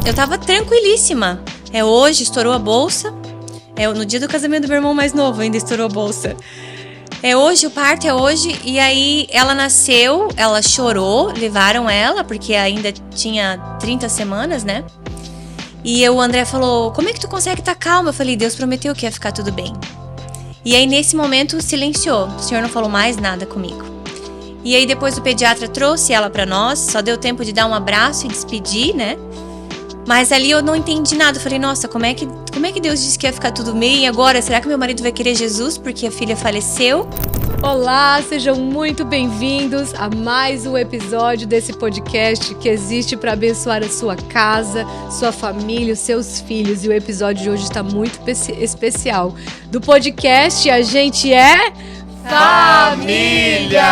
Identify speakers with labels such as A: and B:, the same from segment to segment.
A: eu tava tranquilíssima. Hoje, estourou a bolsa. No dia do casamento do meu irmão mais novo, ainda estourou a bolsa. Hoje, o parto é hoje. E aí, ela nasceu, ela chorou, levaram ela, porque ainda tinha 30 semanas, né? E o André falou, como é que tu consegue estar calma? Eu falei, Deus prometeu que ia ficar tudo bem. E aí, nesse momento, silenciou. O senhor não falou mais nada comigo. E aí, depois o pediatra trouxe ela pra nós. Só deu tempo de dar um abraço e despedir, né? Mas ali eu não entendi nada. Eu falei, nossa, como é que Deus disse que ia ficar tudo bem? E agora, será que meu marido vai querer Jesus porque a filha faleceu?
B: Olá, sejam muito bem-vindos a mais um episódio desse podcast que existe para abençoar a sua casa, sua família, os seus filhos. E o episódio de hoje está muito especial. Do podcast A Gente é Família!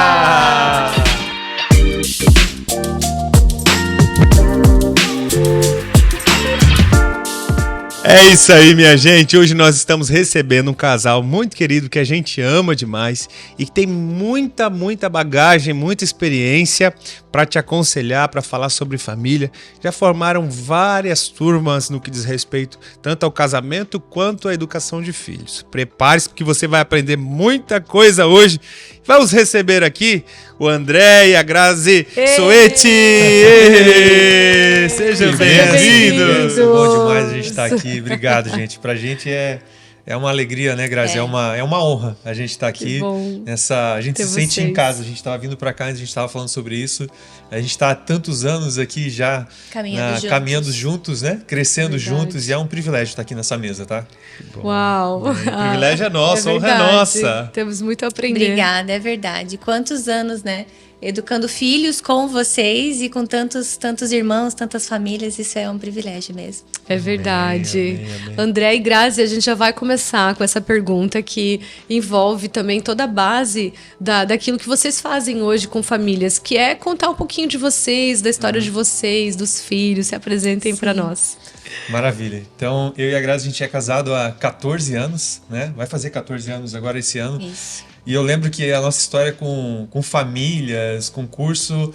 C: É isso aí, minha gente. Hoje nós estamos recebendo um casal muito querido que a gente ama demais e que tem muita bagagem, muita experiência para te aconselhar, para falar sobre família. Já formaram várias turmas no que diz respeito tanto ao casamento quanto à educação de filhos. Prepare-se porque você vai aprender muita coisa hoje. Vamos receber aqui o André e a Grazi Soeti. Sejam bem-vindos.
D: Bom demais a gente estar aqui. Obrigado, gente. Pra gente é uma alegria, né, Grazi? É uma honra a gente estar aqui. A gente se sente em casa. A gente estava vindo para cá, a gente estava falando sobre isso. A gente está há tantos anos aqui já caminhando juntos, né? Crescendo juntos. E é um privilégio estar aqui nessa mesa, tá?
B: Uau!
C: O privilégio é nosso, a honra é nossa.
B: Temos muito a aprender.
A: Obrigada, é verdade. Quantos anos, né? Educando filhos com vocês e com tantos irmãos, tantas famílias, isso é um privilégio mesmo.
B: É verdade.
C: Amém.
B: André e Grazi, a gente já vai começar com essa pergunta que envolve também toda a base daquilo que vocês fazem hoje com famílias, que é contar um pouquinho de vocês, da história de vocês, dos filhos, se apresentem para nós.
D: Maravilha. Então, eu e a Grazi, a gente é casado há 14 anos, né? Vai fazer 14 anos agora esse ano.
A: Isso.
D: E eu lembro que a nossa história com famílias, com curso,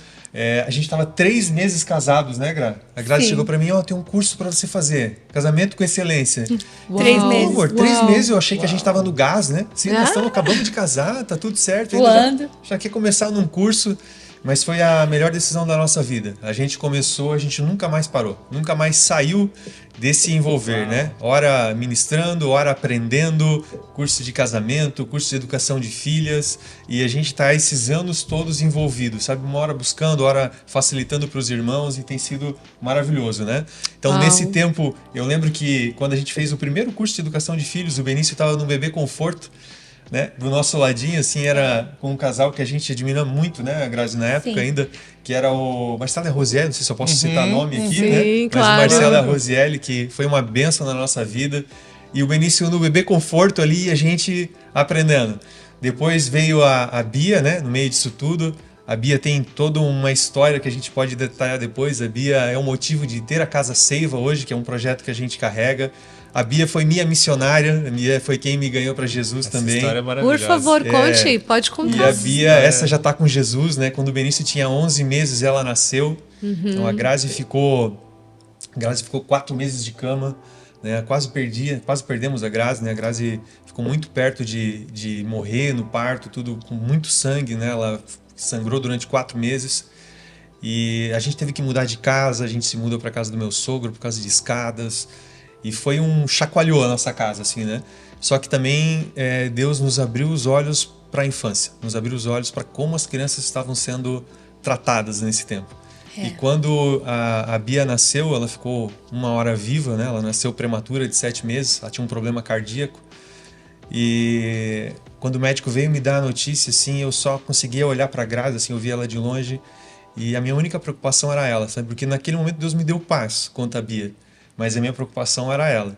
D: a gente estava 3 meses casados, né, Gra? A Grazi chegou para mim, tem um curso para você fazer, casamento com excelência.
A: Uau. 3 meses.
D: Amor, 3 meses, eu achei que a gente estava no gás, né? Sim, nós acabamos de casar, tá tudo certo.
A: Voando.
D: Já quer começar num curso, mas foi a melhor decisão da nossa vida. A gente começou, a gente nunca mais parou, nunca mais saiu desse envolver, né? Ora ministrando, ora aprendendo, curso de casamento, curso de educação de filhas, e a gente está esses anos todos envolvidos, sabe? Uma hora buscando, hora facilitando para os irmãos, e tem sido maravilhoso, né? Então, nesse tempo, eu lembro que quando a gente fez o primeiro curso de educação de filhos, o Benício estava no Bebê Conforto, né? Do nosso ladinho, assim, era com um casal que a gente admira muito, né, a Grazi, na época ainda, que era o Marcelo e a Rosiele, não sei se eu posso citar nome aqui,
B: sim,
D: né?
B: claro.
D: Mas o Marcelo e a Rosiele, que foi uma bênção na nossa vida, e o Benício no Bebê Conforto ali, e a gente aprendendo. Depois veio a Bia, né, no meio disso tudo. A Bia tem toda uma história que a gente pode detalhar depois. A Bia é o motivo de ter a Casa Seiva hoje, que é um projeto que a gente carrega. A Bia foi minha missionária, a Bia foi quem me ganhou para Jesus também.
C: História é maravilhosa.
B: Por favor, conte, pode contar.
D: E a Bia, essa já está com Jesus, né? Quando o Benício tinha 11 meses, ela nasceu. Então a Grazi ficou 4 meses de cama, né? Quase perdemos a Grazi, né? A Grazi ficou muito perto de morrer no parto, tudo com muito sangue, né? Ela sangrou durante 4 meses. E a gente teve que mudar de casa, a gente se mudou para casa do meu sogro por causa de escadas. E foi chacoalhou a nossa casa, assim, né? Só que também Deus nos abriu os olhos para a infância, nos abriu os olhos para como as crianças estavam sendo tratadas nesse tempo. E quando a Bia nasceu, ela ficou 1 hora viva, né? Ela nasceu prematura de 7 meses, ela tinha um problema cardíaco. E quando o médico veio me dar a notícia, assim, eu só conseguia olhar para a Grazi, assim, eu via ela de longe. E a minha única preocupação era ela, sabe? Porque naquele momento Deus me deu paz quanto a Bia. Mas a minha preocupação era ela.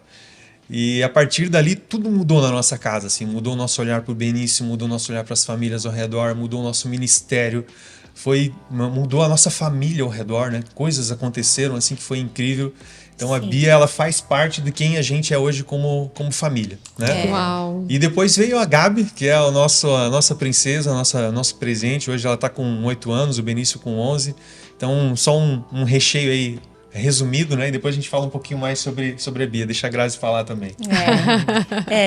D: E a partir dali tudo mudou na nossa casa, assim, mudou o nosso olhar para o Benício, mudou o nosso olhar para as famílias ao redor, mudou o nosso ministério, mudou a nossa família ao redor, né? Coisas aconteceram assim que foi incrível. Então a Bia, ela faz parte de quem a gente é hoje como família, né?
B: Uau.
D: E depois veio a Gabi, que é a nossa princesa, nosso presente. Hoje ela está com 8 anos, o Benício com 11. Então só um recheio aí resumido, né? E depois a gente fala um pouquinho mais sobre a Bia. Deixa a Grazi falar também.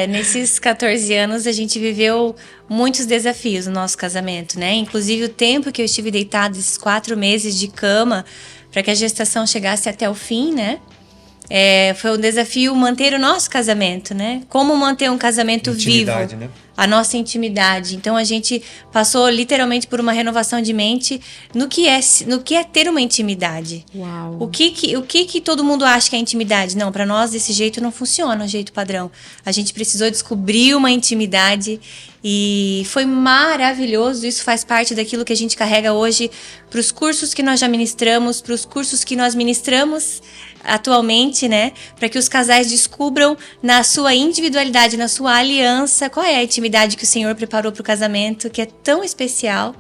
A: Nesses 14 anos a gente viveu muitos desafios no nosso casamento, né? Inclusive o tempo que eu estive deitada, esses 4 meses de cama, para que a gestação chegasse até o fim, né? Foi um desafio manter o nosso casamento, né? Como manter um casamento vivo,
D: né?
A: A nossa intimidade. Então a gente passou literalmente por uma renovação de mente no que é ter uma intimidade.
B: Uau.
A: O que todo mundo acha que é intimidade? Não, para nós desse jeito não funciona, o jeito padrão. A gente precisou descobrir uma intimidade e foi maravilhoso. Isso faz parte daquilo que a gente carrega hoje para os cursos que nós já ministramos, para os cursos que nós ministramos atualmente, né? Para que os casais descubram na sua individualidade, na sua aliança, qual é a intimidade que o Senhor preparou para o casamento, que é tão especial.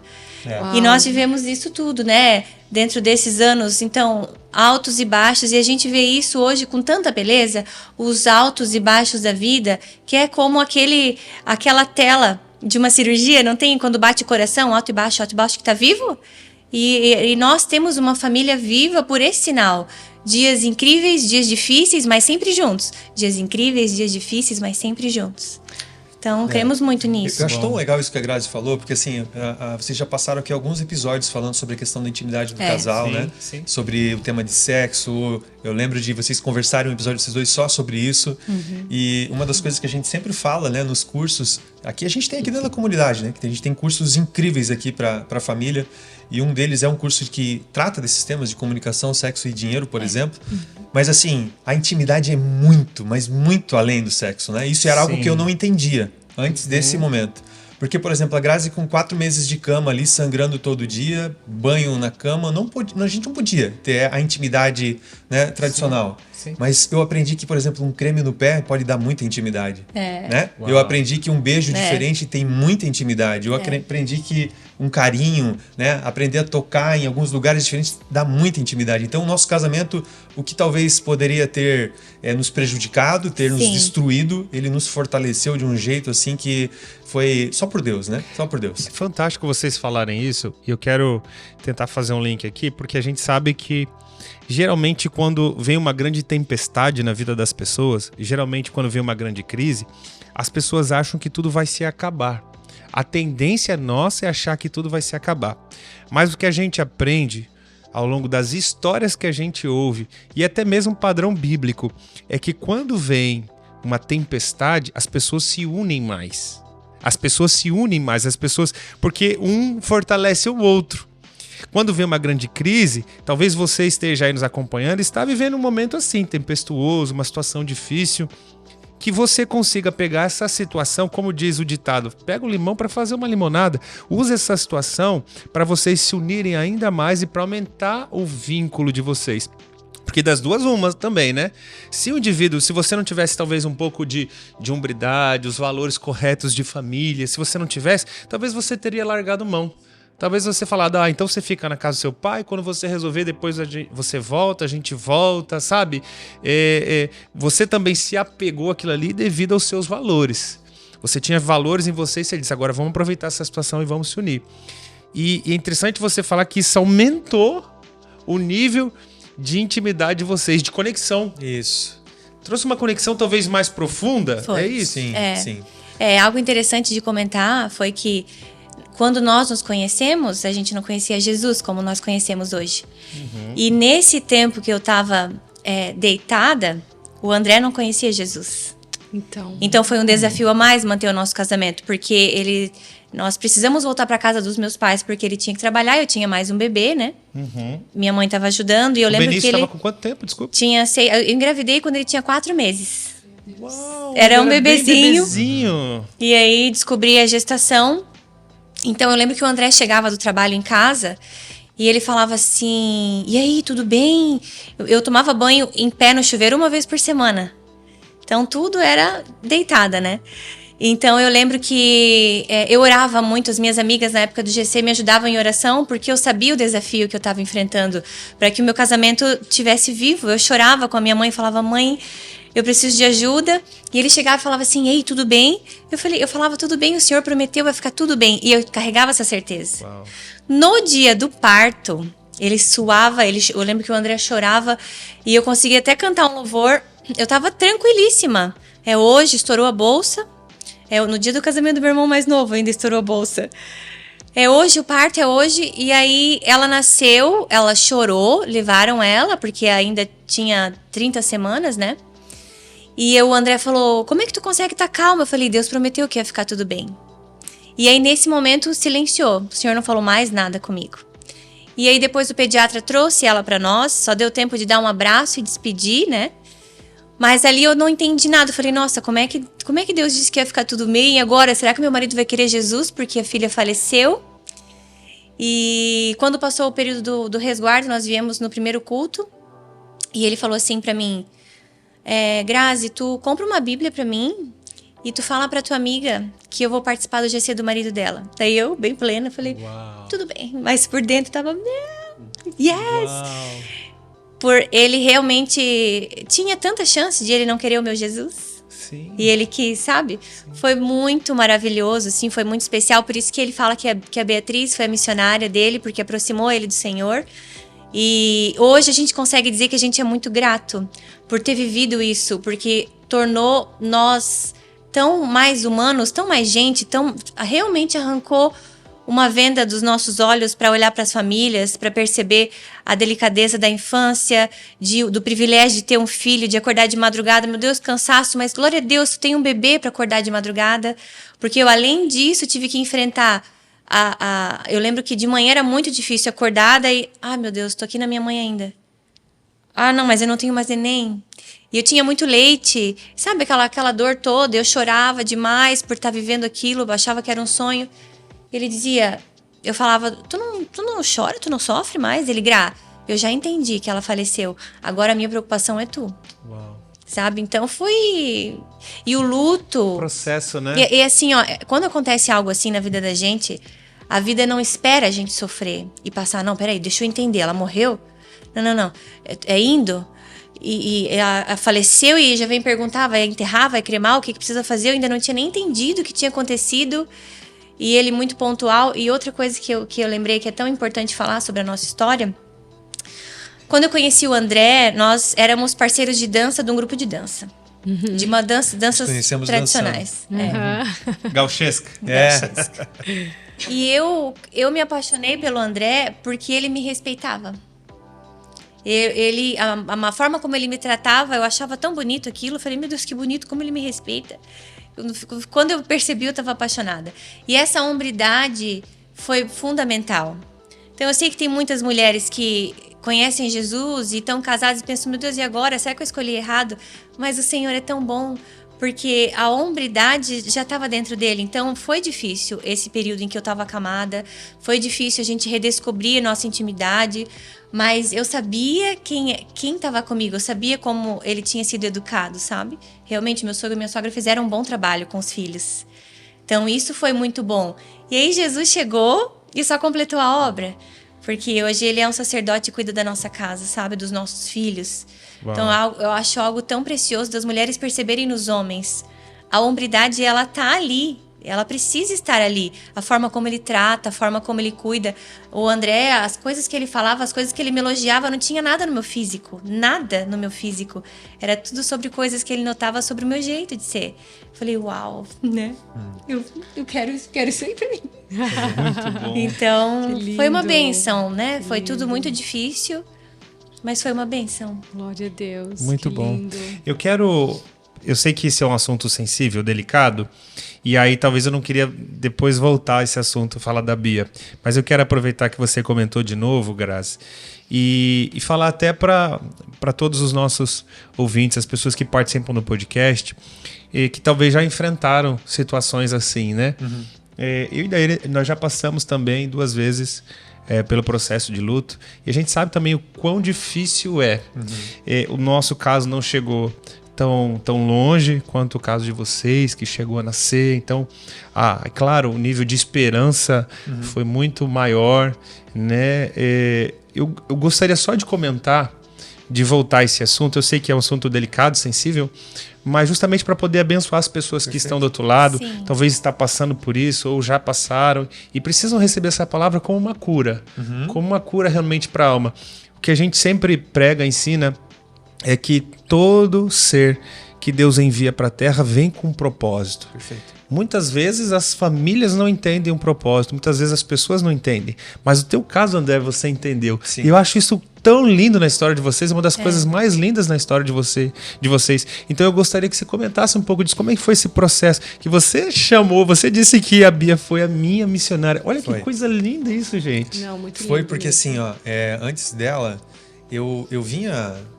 A: E nós vivemos isso tudo, né? Dentro desses anos, então, altos e baixos, e a gente vê isso hoje com tanta beleza, os altos e baixos da vida, que é como aquela tela de uma cirurgia, não tem? Quando bate o coração, alto e baixo, que tá vivo? E nós temos uma família viva por esse sinal. Dias incríveis, dias difíceis, mas sempre juntos. Dias incríveis, dias difíceis, mas sempre juntos. Então, cremos muito nisso.
D: Eu acho tão legal isso que a Grazi falou, porque assim, vocês já passaram aqui alguns episódios falando sobre a questão da intimidade do casal, né? Sim. Sobre o tema de sexo. Eu lembro de vocês conversarem um episódio, vocês dois, só sobre isso. E uma das coisas que a gente sempre fala, né, nos cursos, aqui a gente tem aqui dentro da comunidade, né? Que a gente tem cursos incríveis aqui para a família. E um deles é um curso que trata desses temas de comunicação, sexo e dinheiro, por exemplo. Mas assim, a intimidade é muito, mas muito além do sexo, né? Isso era algo que eu não entendia antes desse momento. Porque, por exemplo, a Grazi com 4 meses de cama ali, sangrando todo dia, banho na cama, a gente não podia ter a intimidade, né, tradicional. Sim. Mas eu aprendi que, por exemplo, um creme no pé pode dar muita intimidade. Né? Eu aprendi que um beijo diferente tem muita intimidade. Eu aprendi que um carinho, né, aprender a tocar em alguns lugares diferentes dá muita intimidade. Então, o nosso casamento, o que talvez poderia ter nos prejudicado, ter nos destruído, ele nos fortaleceu de um jeito assim que foi só por Deus, né? Só por Deus.
C: É fantástico vocês falarem isso, e eu quero tentar fazer um link aqui, porque a gente sabe que geralmente quando vem uma grande tempestade na vida das pessoas, geralmente quando vem uma grande crise, as pessoas acham que tudo vai se acabar. A tendência nossa é achar que tudo vai se acabar. Mas o que a gente aprende ao longo das histórias que a gente ouve, e até mesmo um padrão bíblico, é que quando vem uma tempestade, as pessoas se unem mais. Porque um fortalece o outro. Quando vem uma grande crise, talvez você esteja aí nos acompanhando e está vivendo um momento assim, tempestuoso, uma situação difícil, que você consiga pegar essa situação, como diz o ditado, pega o limão para fazer uma limonada. Use essa situação para vocês se unirem ainda mais e para aumentar o vínculo de vocês. Porque das duas umas também, né? Se o indivíduo, se você não tivesse talvez um pouco de hombridade, os valores corretos de família, se você não tivesse, talvez você teria largado mão. Talvez você falado, então você fica na casa do seu pai, quando você resolver, depois você volta, a gente volta, sabe? Você também se apegou àquilo ali devido aos seus valores. Você tinha valores em você e você disse, agora vamos aproveitar essa situação e vamos se unir. E é interessante você falar que isso aumentou o nível de intimidade de vocês, de conexão.
D: Isso.
C: Trouxe uma conexão talvez mais profunda?
A: Foi.
C: É isso?
D: Sim.
A: Algo interessante de comentar foi que quando nós nos conhecemos, a gente não conhecia Jesus como nós conhecemos hoje. E nesse tempo que eu estava deitada, o André não conhecia Jesus. Então foi um desafio a mais manter o nosso casamento, porque nós precisamos voltar para casa dos meus pais, porque ele tinha que trabalhar, eu tinha mais um bebê, né? Minha mãe estava ajudando e eu lembro que ele... O
C: Benício estava com quanto tempo, desculpa?
A: Eu engravidei quando ele tinha 4 meses.
C: Uau,
A: era um bebezinho.
C: E
A: aí descobri a gestação. Então eu lembro que o André chegava do trabalho em casa e ele falava assim, e aí, tudo bem? Eu tomava banho em pé no chuveiro 1 vez por semana. Então tudo era deitada, né? Então eu lembro que eu orava muito, as minhas amigas na época do GC me ajudavam em oração, porque eu sabia o desafio que eu estava enfrentando para que o meu casamento tivesse vivo. Eu chorava com a minha mãe e falava, mãe, eu preciso de ajuda. E ele chegava e falava assim, ei, tudo bem? Eu falava, tudo bem, o Senhor prometeu, vai ficar tudo bem. E eu carregava essa certeza.
C: Uau.
A: No dia do parto, Ele suava, eu lembro que o André chorava e eu conseguia até cantar um louvor. Eu tava tranquilíssima. Hoje, estourou a bolsa. No dia do casamento do meu irmão mais novo, ainda estourou a bolsa. Hoje, o parto é hoje. E aí, ela nasceu, ela chorou, levaram ela, porque ainda tinha 30 semanas, né? E o André falou, como é que tu consegue estar calma? Eu falei, Deus prometeu que ia ficar tudo bem. E aí, nesse momento, silenciou. O senhor não falou mais nada comigo. E aí, depois o pediatra trouxe ela pra nós. Só deu tempo de dar um abraço e despedir, né? Mas ali eu não entendi nada. Eu falei, nossa, como é que Deus disse que ia ficar tudo bem? E agora, será que meu marido vai querer Jesus porque a filha faleceu? E quando passou o período do resguardo, nós viemos no primeiro culto. E ele falou assim pra mim, Grazi, tu compra uma Bíblia pra mim e tu fala pra tua amiga que eu vou participar do GC do marido dela. Daí eu, bem plena, falei, uau, tudo bem. Mas por dentro tava, yes! Uau. Por ele realmente tinha tanta chance de ele não querer o meu Jesus. Sim. E ele quis, sabe? Sim. Foi muito maravilhoso, assim, foi muito especial. Por isso que ele fala que a Beatriz foi a missionária dele, porque aproximou ele do Senhor. E hoje a gente consegue dizer que a gente é muito grato por ter vivido isso, porque tornou nós tão mais humanos, tão mais gente, realmente arrancou uma venda dos nossos olhos para olhar para as famílias, para perceber a delicadeza da infância, do privilégio de ter um filho, de acordar de madrugada. Meu Deus, cansaço, mas glória a Deus, tu tem um bebê para acordar de madrugada. Porque eu, além disso, tive que enfrentar eu lembro que de manhã era muito difícil acordada e... meu Deus, tô aqui na minha mãe ainda. Não, mas eu não tenho mais neném. E eu tinha muito leite. Sabe aquela dor toda? Eu chorava demais por estar vivendo aquilo. Eu achava que era um sonho. Ele dizia... Eu falava, tu não chora? Tu não sofre mais? Ele, Gra, eu já entendi que ela faleceu. Agora a minha preocupação é tu. Uau. Sabe? Então foi... E o luto...
C: Processo, né?
A: E assim, quando acontece algo assim na vida da gente, a vida não espera a gente sofrer e passar. Não, peraí, deixa eu entender. Ela morreu? Não. É indo? E ela faleceu e já vem perguntar, vai enterrar, vai cremar? O que precisa fazer? Eu ainda não tinha nem entendido o que tinha acontecido. E ele muito pontual. E outra coisa que eu lembrei que é tão importante falar sobre a nossa história... Quando eu conheci o André, nós éramos parceiros de dança de um grupo de dança. Uhum. De uma danças tradicionais.
C: Uhum. Gauchesca.
A: Gauchesca. E eu me apaixonei pelo André porque ele me respeitava. A forma como ele me tratava, eu achava tão bonito aquilo. Eu falei, meu Deus, que bonito, como ele me respeita. Quando eu percebi, eu estava apaixonada. E essa hombridade foi fundamental. Então, eu sei que tem muitas mulheres que conhecem Jesus e estão casadas e pensam, meu Deus, e agora? Será que eu escolhi errado? Mas o Senhor é tão bom, porque a hombridade já estava dentro dele. Então, foi difícil esse período em que eu estava acamada. Foi difícil a gente redescobrir a nossa intimidade. Mas eu sabia quem estava comigo. Eu sabia como ele tinha sido educado, sabe? Realmente, meu sogro e minha sogra fizeram um bom trabalho com os filhos. Então, isso foi muito bom. E aí, Jesus chegou e só completou a obra. Porque hoje ele é um sacerdote e cuida da nossa casa, sabe? Dos nossos filhos. Uau. Então, eu acho algo tão precioso das mulheres perceberem nos homens. A hombridade, ela tá ali. Ela precisa estar ali. A forma como ele trata, a forma como ele cuida. O André, as coisas que ele falava, as coisas que ele me elogiava, não tinha nada no meu físico. Nada no meu físico. Era tudo sobre coisas que ele notava sobre o meu jeito de ser. Falei, uau, né? Eu quero isso aí pra mim.
C: Muito bom.
A: Então, foi uma bênção, né? Foi tudo muito difícil, mas foi uma bênção.
B: Glória a Deus.
C: Muito bom. Eu sei que esse é um assunto sensível, delicado, e aí talvez eu não queria depois voltar a esse assunto, falar da Bia. Mas eu quero aproveitar que você comentou de novo, Grazi, e falar até para todos os nossos ouvintes, as pessoas que participam do podcast, que talvez já enfrentaram situações assim, né? Uhum. Eu e Daíra, nós já passamos também 2 vezes pelo processo de luto, e a gente sabe também o quão difícil é. Uhum. O nosso caso não chegou tão longe quanto o caso de vocês, que chegou a nascer. Então, é claro, o nível de esperança foi muito maior, né? Eu gostaria só de comentar, de voltar a esse assunto. Eu sei que é um assunto delicado, sensível, mas justamente para poder abençoar as pessoas que estão do outro lado,
A: Sim.
C: talvez está passando por isso ou já passaram e precisam receber essa palavra como uma cura, como uma cura realmente para a alma. O que a gente sempre prega, ensina, é que todo ser que Deus envia para a terra vem com um propósito.
D: Perfeito.
C: Muitas vezes as famílias não entendem um propósito, muitas vezes as pessoas não entendem. Mas o teu caso, André, você entendeu.
D: Sim.
C: E eu acho isso tão lindo na história de vocês, uma das coisas mais lindas na história de vocês. Então eu gostaria que você comentasse um pouco disso. Como é que foi esse processo? Que você chamou, você disse que a Bia foi a minha missionária. Olha que coisa linda isso, gente.
B: Não, muito lindo.
D: Foi porque
B: mesmo.
D: assim, ó, antes dela, eu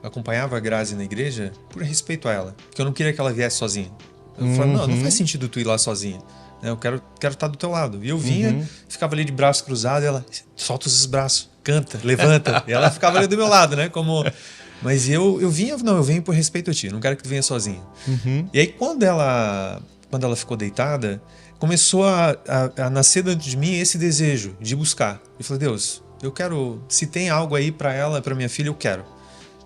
D: acompanhava a Grazi na igreja por respeito a ela. Porque eu não queria que ela viesse sozinha. Eu falei, não faz sentido tu ir lá sozinha. Eu quero estar do teu lado. E eu vinha, ficava ali de braço cruzado, e ela, solta os braços, canta, levanta. E ela ficava ali do meu lado, né? Mas eu venho por respeito a ti, não quero que tu venha sozinha. E aí quando ela ficou deitada, começou a nascer dentro de mim esse desejo de buscar. Eu falei, Deus, eu quero, se tem algo aí para ela, para minha filha, eu quero.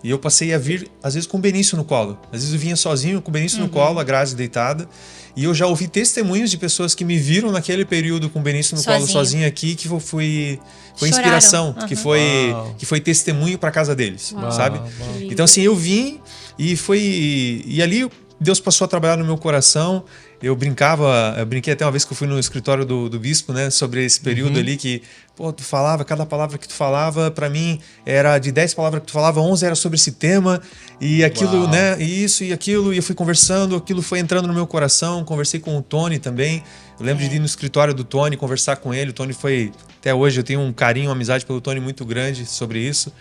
D: E eu passei a vir, às vezes, com o Benício no colo. Às vezes eu vinha sozinho, com o Benício no colo, a Grazi deitada. E eu já ouvi testemunhos de pessoas que me viram naquele período com o Benício no colo, sozinho aqui, que foi inspiração, que foi testemunho para casa deles, sabe? Então, assim, eu vim e ali Deus passou a trabalhar no meu coração. Eu brinquei até uma vez que eu fui no escritório do bispo, né, sobre esse período ali que, tu falava, cada palavra que tu falava, pra mim, era de 10 palavras que tu falava, 11 era sobre esse tema, e aquilo, né, isso e aquilo, e eu fui conversando, aquilo foi entrando no meu coração, conversei com o Tony também, eu lembro de ir no escritório do Tony, conversar com ele, o Tony foi, até hoje eu tenho um carinho, uma amizade pelo Tony muito grande sobre isso,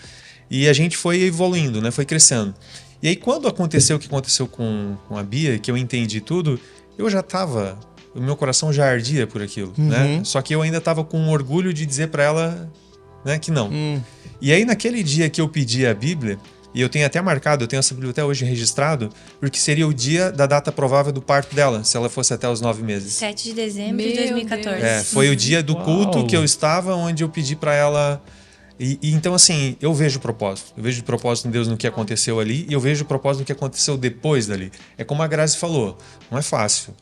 D: e a gente foi evoluindo, né, foi crescendo. E aí quando aconteceu o que aconteceu com a Bia, que eu entendi tudo, eu já estava, o meu coração já ardia por aquilo, né? Só que eu ainda estava com orgulho de dizer para ela, né, que não. E aí naquele dia que eu pedi a Bíblia, e eu tenho até marcado, eu tenho essa Bíblia até hoje registrado, porque seria o dia da data provável do parto dela, se ela fosse até os 9 meses.
A: 7 de dezembro de 2014.
D: Foi o dia do culto que eu estava, onde eu pedi para ela. E então, assim, eu vejo o propósito. Eu vejo o propósito em Deus no que aconteceu ali e eu vejo o propósito no que aconteceu depois dali. É como a Grazi falou, não é fácil.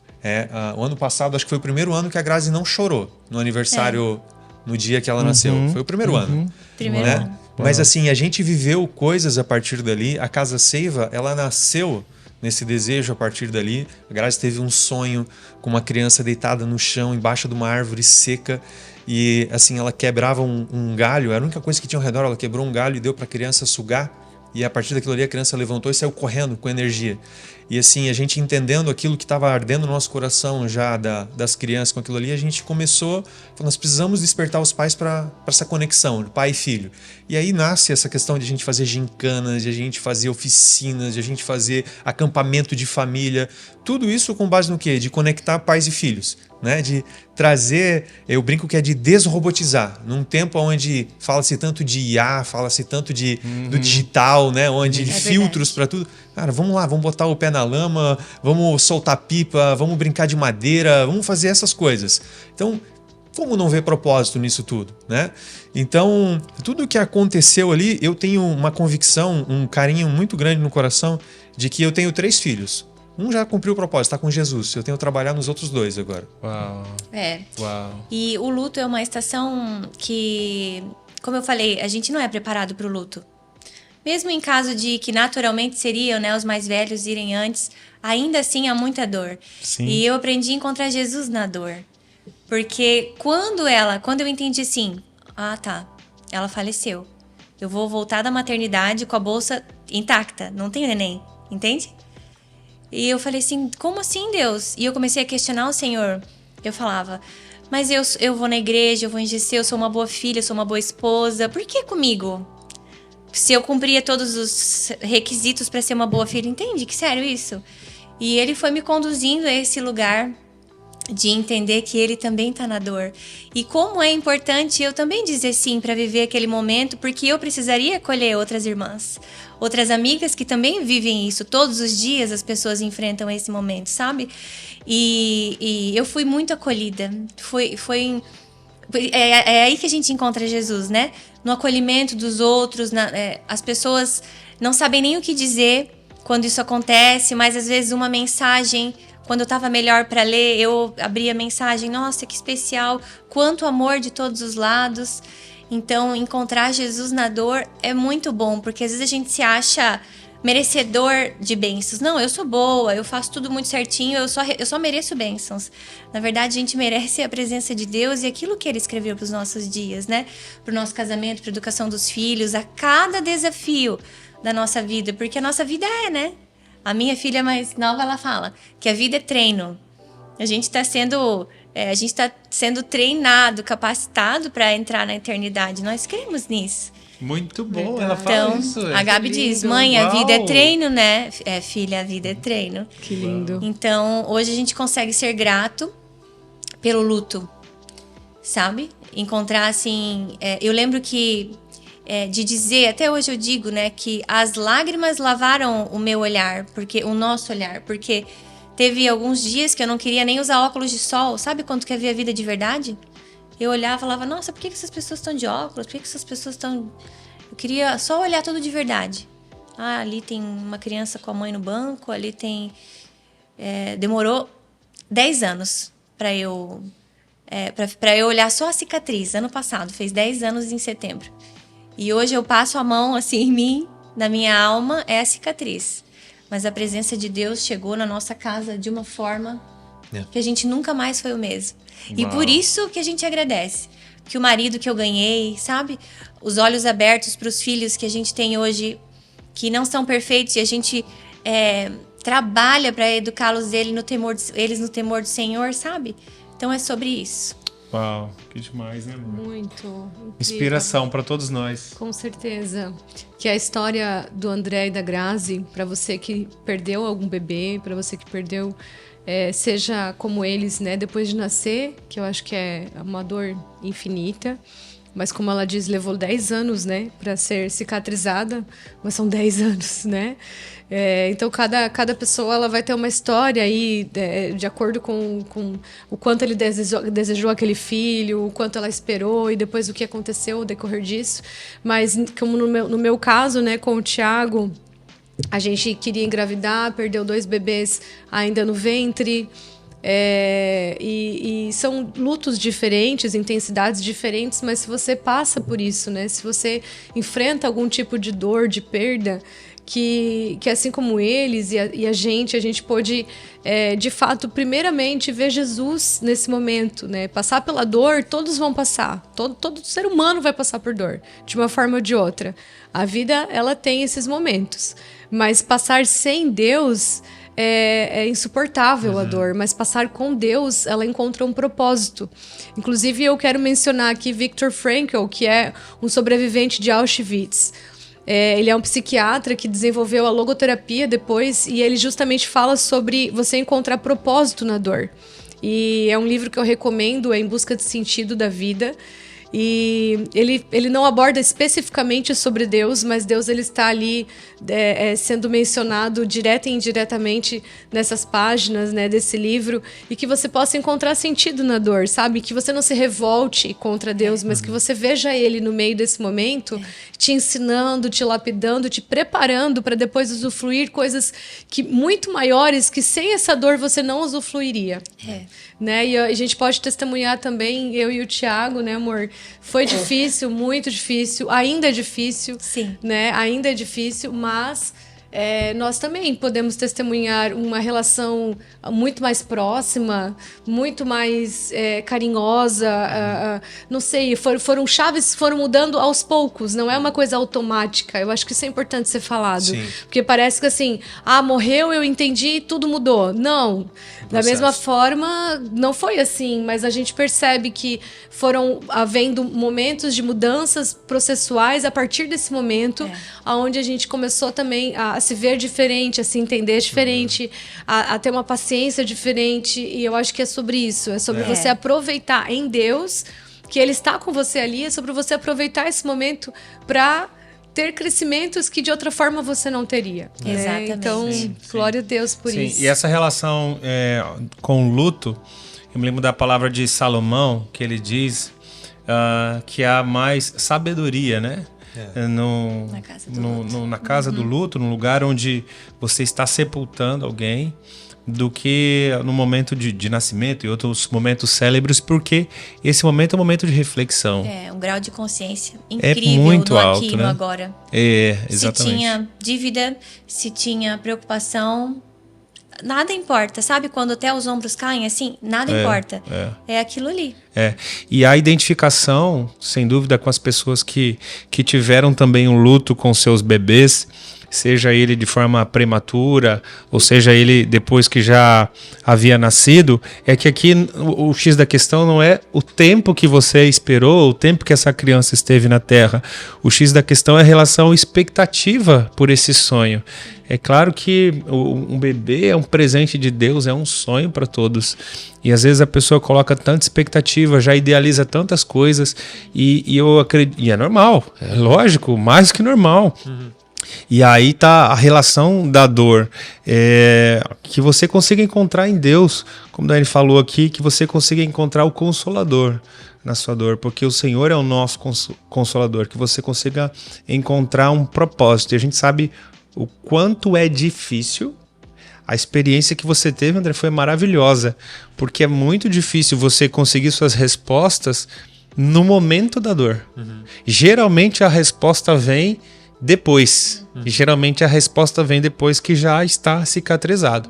D: O ano passado, acho que foi o primeiro ano que a Grazi não chorou no aniversário, no dia que ela nasceu. Foi o primeiro ano.
A: Primeiro ano.
D: Mas assim, a gente viveu coisas a partir dali. A Casa Seiva, ela nasceu nesse desejo a partir dali. A Grazi teve um sonho com uma criança deitada no chão, embaixo de uma árvore seca. E assim, ela quebrava um galho, era a única coisa que tinha ao redor, ela quebrou um galho e deu para a criança sugar. E a partir daquilo ali a criança levantou e saiu correndo com energia. E assim, a gente entendendo aquilo que estava ardendo no nosso coração já das crianças com aquilo ali, a gente começou, nós precisamos despertar os pais para essa conexão de pai e filho. E aí nasce essa questão de a gente fazer gincanas, de a gente fazer oficinas, de a gente fazer acampamento de família. Tudo isso com base no quê? De conectar pais e filhos, né? De trazer, eu brinco que é de desrobotizar. Num tempo onde fala-se tanto de IA, fala-se tanto do digital, né? Onde filtros para tudo. Cara, vamos lá, vamos botar o pé na lama, vamos soltar pipa, vamos brincar de madeira, vamos fazer essas coisas. Então, como não ver propósito nisso tudo, né? Então, tudo o que aconteceu ali, eu tenho uma convicção, um carinho muito grande no coração de que eu tenho 3 filhos. Um já cumpriu o propósito, está com Jesus. Eu tenho que trabalhar nos outros 2 agora.
C: Uau. Uau.
A: E o luto é uma estação que, como eu falei, a gente não é preparado para o luto. Mesmo em caso de que naturalmente seriam, né, os mais velhos irem antes, ainda assim há muita dor.
C: Sim.
A: E eu aprendi a encontrar Jesus na dor. Porque quando eu entendi assim, ela faleceu. Eu vou voltar da maternidade com a bolsa intacta, não tem neném, entende? E eu falei assim, como assim, Deus? E eu comecei a questionar o Senhor. Eu falava, mas eu vou na igreja, eu vou em GC, eu sou uma boa filha, eu sou uma boa esposa. Por que comigo? Se eu cumpria todos os requisitos para ser uma boa filha, entende? Que sério isso? E ele foi me conduzindo a esse lugar de entender que ele também está na dor. E como é importante eu também dizer sim para viver aquele momento, porque eu precisaria acolher outras irmãs, outras amigas que também vivem isso. Todos os dias as pessoas enfrentam esse momento, sabe? E eu fui muito acolhida. É aí que a gente encontra Jesus, né? no acolhimento dos outros. As pessoas não sabem nem o que dizer quando isso acontece, mas às vezes uma mensagem, quando eu estava melhor para ler, eu abria a mensagem, nossa, que especial, quanto amor de todos os lados. Então, encontrar Jesus na dor é muito bom, porque às vezes a gente se acha merecedor de bênçãos. Não, eu sou boa, eu faço tudo muito certinho, eu só mereço bênçãos. Na verdade, a gente merece a presença de Deus e aquilo que Ele escreveu para os nossos dias, né? Para o nosso casamento, para a educação dos filhos, a cada desafio da nossa vida, porque a nossa vida né? A minha filha mais nova, ela fala que a vida é treino. A gente está sendo treinado, capacitado para entrar na eternidade. Nós cremos nisso.
C: Muito bom,
B: Verdade.
C: ela fala
A: Então,
C: isso.
A: a Gabi diz, mãe, a
C: Uau.
A: vida é treino, né? Filha, a vida é treino.
B: Que lindo.
A: Então, hoje a gente consegue ser grato pelo luto, sabe? Encontrar, assim... eu lembro que, de dizer, até hoje eu digo, né? Que as lágrimas lavaram o meu olhar, o nosso olhar. Porque teve alguns dias que eu não queria nem usar óculos de sol. Sabe quando quer ver a vida de verdade? Eu olhava e falava, nossa, por que essas pessoas estão de óculos? Por que essas pessoas estão... Eu queria só olhar tudo de verdade. Ah, ali tem uma criança com a mãe no banco, ali tem... demorou 10 anos para eu olhar só a cicatriz. Ano passado, fez 10 anos em setembro. E hoje eu passo a mão assim em mim, na minha alma, é a cicatriz. Mas a presença de Deus chegou na nossa casa de uma forma que a gente nunca mais foi o mesmo. E por isso que a gente agradece. Que o marido que eu ganhei, sabe? Os olhos abertos para os filhos que a gente tem hoje, que não são perfeitos, e a gente trabalha para educá-los eles no temor do Senhor, sabe? Então é sobre isso.
C: Uau, que demais, né, amor?
B: Muito incrível.
C: Inspiração para todos nós.
B: Com certeza. Que a história do André e da Grazi, para você que perdeu algum bebê, para você que perdeu, seja como eles, né, depois de nascer, que eu acho que é uma dor infinita, mas como ela diz, levou 10 anos, né, para ser cicatrizada, mas são 10 anos, né? Então, cada pessoa ela vai ter uma história aí, de acordo com o quanto ele desejou aquele filho, o quanto ela esperou e depois o que aconteceu ao decorrer disso. Mas, como no meu caso, né, com o Thiago, a gente queria engravidar, perdeu 2 bebês ainda no ventre. E são lutos diferentes, intensidades diferentes, mas se você passa por isso, né? Se você enfrenta algum tipo de dor, de perda, que assim como eles e a gente pôde, de fato, primeiramente ver Jesus nesse momento, né? Passar pela dor, todos vão passar. Todo ser humano vai passar por dor, de uma forma ou de outra. A vida, ela tem esses momentos. Mas passar sem Deus é insuportável a dor, mas passar com Deus, ela encontra um propósito. Inclusive, eu quero mencionar aqui Viktor Frankl, que é um sobrevivente de Auschwitz. Ele é um psiquiatra que desenvolveu a logoterapia depois, e ele justamente fala sobre você encontrar propósito na dor. E é um livro que eu recomendo, Em Busca de Sentido da Vida. E ele não aborda especificamente sobre Deus, mas Deus ele está ali sendo mencionado direta e indiretamente nessas páginas, né, desse livro, e que você possa encontrar sentido na dor, sabe? Que você não se revolte contra Deus, mas que você veja Ele no meio desse momento, te ensinando, te lapidando, te preparando para depois usufruir coisas muito maiores que sem essa dor você não usufruiria. Né? E a gente pode testemunhar também, eu e o Thiago, né, amor? Foi difícil, muito difícil, ainda é difícil.
A: Sim.
B: Né? Ainda é difícil, mas nós também podemos testemunhar uma relação muito mais próxima, muito mais carinhosa. Não sei, foram chaves que foram mudando aos poucos, não é uma coisa automática. Eu acho que isso é importante ser falado.
D: Sim.
B: Porque parece que assim, morreu, eu entendi, tudo mudou. Não. Da mesma forma, não foi assim, mas a gente percebe que foram havendo momentos de mudanças processuais a partir desse momento, onde a gente começou também a se ver diferente, a se entender diferente, a ter uma paciência diferente, e eu acho que é sobre isso, é sobre você aproveitar em Deus, que Ele está com você ali, é sobre você aproveitar esse momento para ter crescimentos que de outra forma você não teria.
A: Exatamente.
B: Então, glória a Deus por isso.
C: E essa relação com o luto, eu me lembro da palavra de Salomão, que ele diz, que há mais sabedoria, né? Na casa do luto, num lugar onde você está sepultando alguém, do que no momento de nascimento e outros momentos célebres, porque esse momento é um momento de reflexão.
A: É, um grau de consciência incrível,
C: muito
A: no
C: alto,
A: aqui e
C: né?
A: no agora.
C: Exatamente.
A: Se tinha dívida, se tinha preocupação, nada importa. Sabe quando até os ombros caem assim? Nada importa. É aquilo ali.
C: E a identificação, sem dúvida, com as pessoas que tiveram também um luto com seus bebês, seja ele de forma prematura, ou seja ele depois que já havia nascido, é que aqui o X da questão não é o tempo que você esperou, o tempo que essa criança esteve na Terra. O X da questão é a relação expectativa por esse sonho. É claro que um bebê é um presente de Deus, é um sonho para todos. E às vezes a pessoa coloca tanta expectativa, já idealiza tantas coisas, e eu acredito, e é normal, é lógico, mais que normal. E aí tá a relação da dor, que você consiga encontrar em Deus, como o Dani falou aqui, que você consiga encontrar o Consolador na sua dor, porque o Senhor é o nosso Consolador, que você consiga encontrar um propósito. E a gente sabe o quanto é difícil. A experiência que você teve, André, foi maravilhosa, porque é muito difícil você conseguir suas respostas no momento da dor. Geralmente a resposta vem depois. E geralmente a resposta vem depois que já está cicatrizado.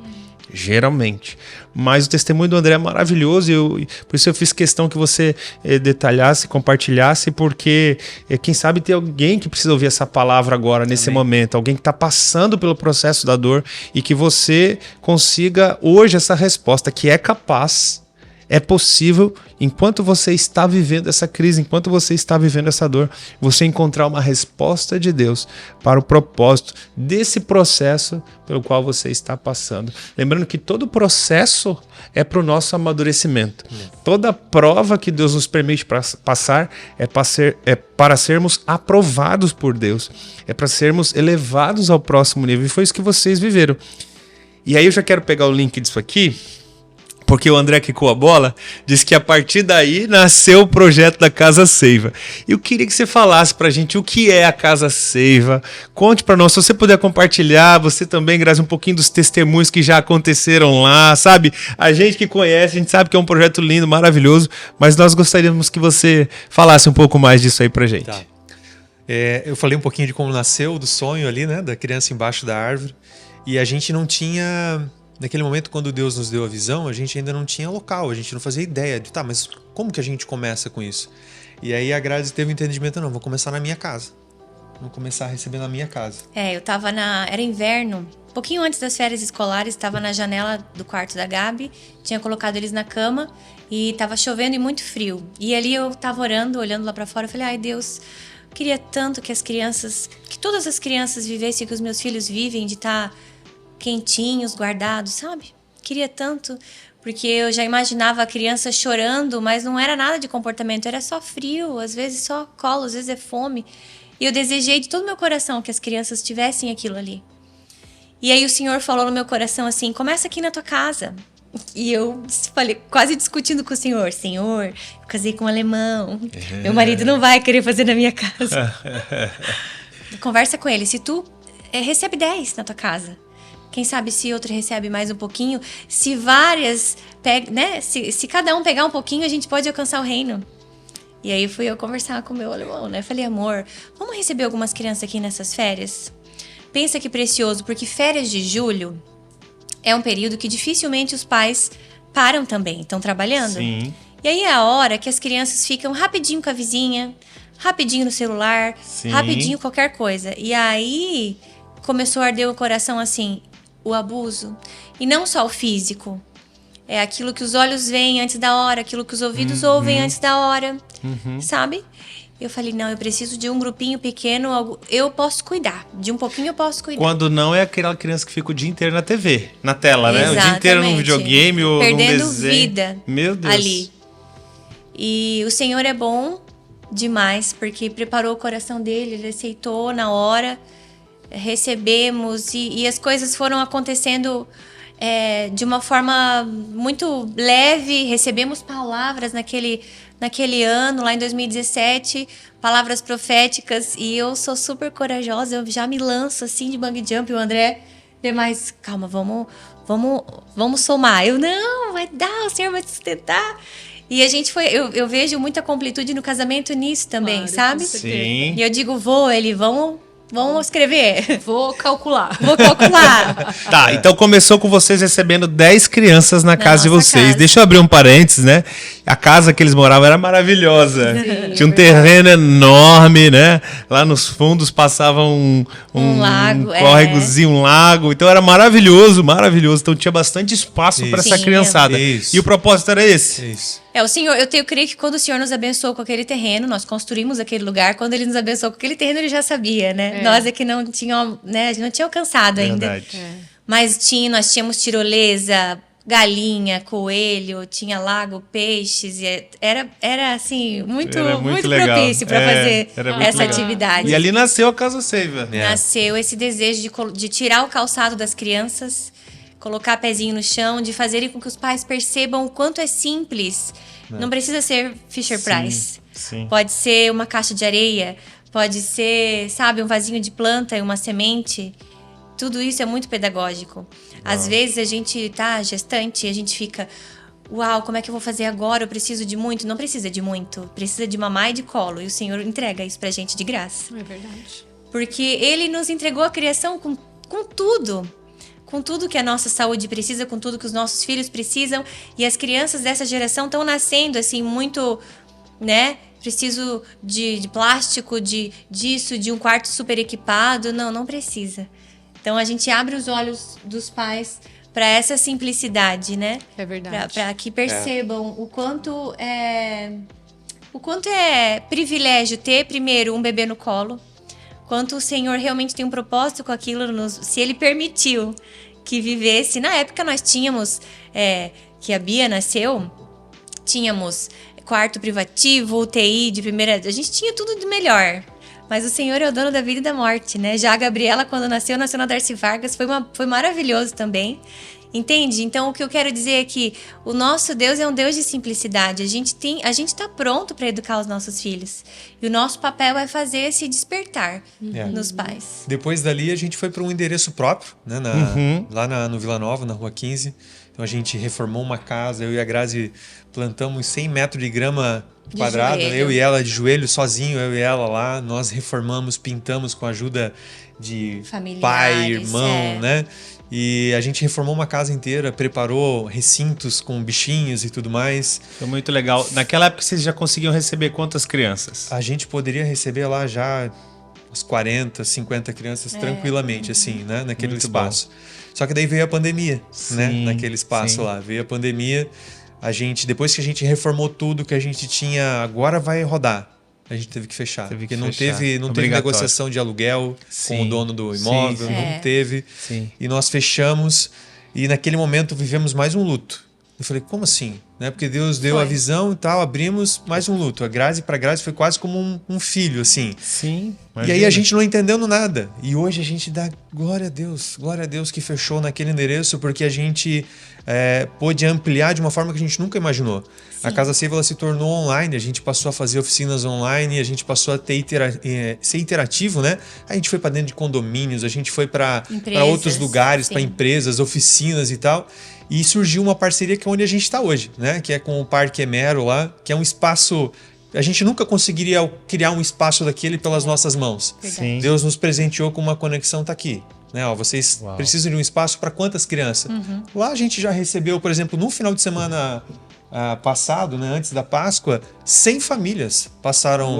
C: Geralmente. Mas o testemunho do André é maravilhoso e por isso eu fiz questão que você detalhasse, compartilhasse, porque quem sabe tem alguém que precisa ouvir essa palavra agora, nesse momento. Alguém que está passando pelo processo da dor e que você consiga hoje essa resposta, que é capaz. É possível, enquanto você está vivendo essa crise, enquanto você está vivendo essa dor, você encontrar uma resposta de Deus para o propósito desse processo pelo qual você está passando. Lembrando que todo processo é para o nosso amadurecimento. Toda prova que Deus nos permite passar é para sermos aprovados por Deus. É para sermos elevados ao próximo nível. E foi isso que vocês viveram. E aí eu já quero pegar o link disso aqui, porque o André quicou a bola, disse que a partir daí nasceu o projeto da Casa Seiva. Eu queria que você falasse pra gente o que é a Casa Seiva. Conte pra nós, se você puder compartilhar, você também, Grazi, um pouquinho dos testemunhos que já aconteceram lá, sabe? A gente que conhece, a gente sabe que é um projeto lindo, maravilhoso, mas nós gostaríamos que você falasse um pouco mais disso aí pra gente.
D: Tá. Eu falei um pouquinho de como nasceu, do sonho ali, né? Da criança embaixo da árvore. E a gente não tinha... Naquele momento, quando Deus nos deu a visão, a gente ainda não tinha local, a gente não fazia ideia de, mas como que a gente começa com isso? E aí a Grazi teve um entendimento, não, vou começar na minha casa. Vou começar a receber na minha casa.
A: Eu tava era inverno, um pouquinho antes das férias escolares, estava na janela do quarto da Gabi, tinha colocado eles na cama e tava chovendo e muito frio. E ali eu tava orando, olhando lá pra fora, eu falei, ai Deus, eu queria tanto que todas as crianças vivessem o que os meus filhos vivem, de estar quentinhos, guardados, sabe? Queria tanto, porque eu já imaginava a criança chorando, mas não era nada de comportamento, era só frio, às vezes só colo, às vezes é fome. E eu desejei de todo o meu coração que as crianças tivessem aquilo ali. E aí o Senhor falou no meu coração assim, começa aqui na tua casa. E eu falei, quase discutindo com o Senhor, Senhor, eu casei com um alemão, meu marido não vai querer fazer na minha casa. Conversa com ele, se tu recebe 10 na tua casa, quem sabe se outro recebe mais um pouquinho, se várias, né? Se cada um pegar um pouquinho, a gente pode alcançar o reino. E aí fui eu conversar com o meu alemão, né? Falei, amor, vamos receber algumas crianças aqui nessas férias? Pensa que precioso, porque férias de julho é um período que dificilmente os pais param também, estão trabalhando.
C: Sim.
A: E aí é a hora que as crianças ficam rapidinho com a vizinha, rapidinho no celular,
C: Sim.
A: rapidinho qualquer coisa. E aí começou a arder o coração assim, o abuso. E não só o físico. É aquilo que os olhos veem antes da hora, aquilo que os ouvidos ouvem antes da hora, sabe? Eu falei, não, eu preciso de um grupinho pequeno, eu posso cuidar. De um pouquinho eu posso cuidar.
C: Quando não é aquela criança que fica o dia inteiro na TV, na tela, né? O dia inteiro num videogame ou num desenho.
A: Perdendo vida.
C: Meu Deus.
A: Ali. E o Senhor é bom demais, porque preparou o coração dele, ele aceitou na hora, recebemos e as coisas foram acontecendo de uma forma muito leve, recebemos palavras naquele ano, lá em 2017, palavras proféticas, e eu sou super corajosa, eu já me lanço assim de bungee jump, o André, mas calma, vamos somar. Eu, não, vai dar, o Senhor vai te sustentar. E a gente foi, eu vejo muita completude no casamento nisso também,
B: Claro,
A: sabe?
B: com certeza.
C: Sim.
A: E eu digo, vamos escrever.
B: Vou calcular.
A: Vou calcular.
C: Tá, então começou com vocês recebendo 10 crianças na casa de
A: nossa
C: vocês.
A: casa.
C: Deixa eu abrir um parênteses, né? A casa que eles moravam era maravilhosa.
B: Sim,
C: Tinha um
B: é verdade.
C: terreno enorme, né? Lá nos fundos passava um
A: lago,
C: córregozinho, um lago. Então era maravilhoso, maravilhoso. Então tinha bastante espaço para essa
A: Sim.
C: criançada.
D: Isso.
C: E o propósito era esse.
D: Isso.
A: O Senhor, eu creio que quando o Senhor nos abençoou com aquele terreno, nós construímos aquele lugar, quando Ele nos abençoou com aquele terreno, Ele já sabia, né? Nós é que não tínhamos, né? A gente não tinha alcançado ainda.
C: Verdade.
A: Mas nós tínhamos tirolesa, galinha, coelho, tinha lago, peixes. Era assim, muito
C: legal.
A: propício para fazer
C: era muito
A: essa
C: legal.
A: atividade.
C: E ali nasceu a Casa Seiva.
A: Nasceu esse desejo de tirar o calçado das crianças, colocar pezinho no chão, de fazer com que os pais percebam o quanto é simples. Não precisa ser Fisher-Price.
C: Sim.
A: Pode ser uma caixa de areia, pode ser, sabe, um vasinho de planta e uma semente. Tudo isso é muito pedagógico. Às vezes a gente tá gestante e a gente fica, uau, como é que eu vou fazer agora? Eu preciso de muito. Não precisa de muito. Precisa de mamar e de colo. E o Senhor entrega isso pra gente de graça.
B: É verdade.
A: Porque Ele nos entregou a criação com tudo. Com tudo que a nossa saúde precisa, com tudo que os nossos filhos precisam. E as crianças dessa geração estão nascendo, assim, muito, né? Preciso de plástico, disso, de um quarto super equipado. Não precisa. Então, a gente abre os olhos dos pais para essa simplicidade, né?
B: É verdade.
A: Para que percebam o quanto é privilégio ter, primeiro, um bebê no colo. Quanto o Senhor realmente tem um propósito com aquilo, se Ele permitiu que vivesse. Na época nós tínhamos, que a Bia nasceu, tínhamos quarto privativo, UTI de primeira... A gente tinha tudo de melhor. Mas o Senhor é o dono da vida e da morte, né? Já a Gabriela, quando nasceu na Darcy Vargas, foi maravilhoso também. Entende? Então, o que eu quero dizer é que o nosso Deus é um Deus de simplicidade. A gente tá pronto para educar os nossos filhos. E o nosso papel é fazer esse despertar nos pais.
D: Depois dali, a gente foi para um endereço próprio, né? Lá no Vila Nova, na Rua 15. Então, a gente reformou uma casa. Eu e a Grazi plantamos 100 metros de grama quadrada. Eu e ela de joelho, sozinho, eu e ela lá. Nós reformamos, pintamos com a ajuda de pai, irmão, né? E a gente reformou uma casa inteira, preparou recintos com bichinhos e tudo mais.
C: Foi muito legal. Naquela época vocês já conseguiam receber quantas crianças?
D: A gente poderia receber lá já uns 40, 50 crianças tranquilamente, assim, né? Naquele
C: Muito
D: espaço. Bom. Só que daí veio a pandemia, né? Naquele espaço
C: sim.
D: lá. Veio a pandemia. Depois que a gente reformou tudo que a gente tinha, agora vai rodar. A gente teve que fechar. Porque não teve negociação de aluguel com o dono do imóvel, não teve.
C: Sim.
D: E nós fechamos e naquele momento vivemos mais um luto. Eu falei, como assim? Né? Porque Deus deu a visão e tal, abrimos mais um luto. Para a Grazi foi quase como um filho, assim.
C: Sim.
D: Imagina. E aí a gente não entendendo nada. E hoje a gente dá glória a Deus que fechou naquele endereço, porque a gente pôde ampliar de uma forma que a gente nunca imaginou. Sim. A Casa Seiva ela se tornou online, a gente passou a fazer oficinas online, a gente passou a ter ser interativo, né? A gente foi para dentro de condomínios, a gente foi para outros lugares, para empresas, oficinas e tal. E surgiu uma parceria que é onde a gente está hoje, né? Que é com o Parque Emero lá, que é um espaço... A gente nunca conseguiria criar um espaço daquele pelas nossas mãos.
C: Sim.
D: Deus nos presenteou com uma conexão, tá aqui. Né? Ó, vocês precisam de um espaço para quantas crianças? Lá a gente já recebeu, por exemplo, no final de semana passado, né, antes da Páscoa, 100 famílias passaram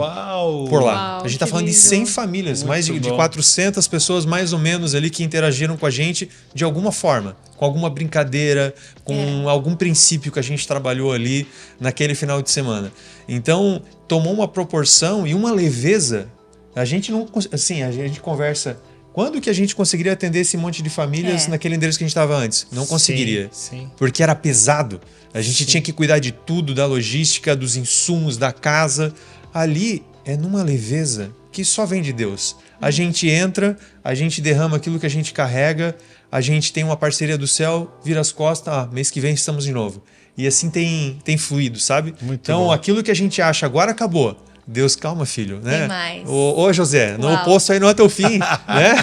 D: por lá. A gente está falando de 100 famílias, mais de 400 pessoas mais ou menos ali que interagiram com a gente de alguma forma, com alguma brincadeira, com algum princípio que a gente trabalhou ali naquele final de semana. Então, tomou uma proporção e uma leveza. A gente não... Assim, a gente conversa... Quando que a gente conseguiria atender esse monte de famílias naquele endereço que a gente estava antes? Não conseguiria.
C: Sim.
D: Porque era pesado. A gente tinha que cuidar de tudo, da logística, dos insumos, da casa. Ali é numa leveza que só vem de Deus. A gente entra, a gente derrama aquilo que a gente carrega, a gente tem uma parceria do céu, vira as costas, mês que vem estamos de novo. E assim tem fluído, sabe?
C: Muito
D: então,
C: bom.
D: aquilo que a gente acha agora acabou. Deus, calma, filho, né?
A: Tem mais.
D: Ô José, no
A: Uau.
D: poço aí não é teu fim, né?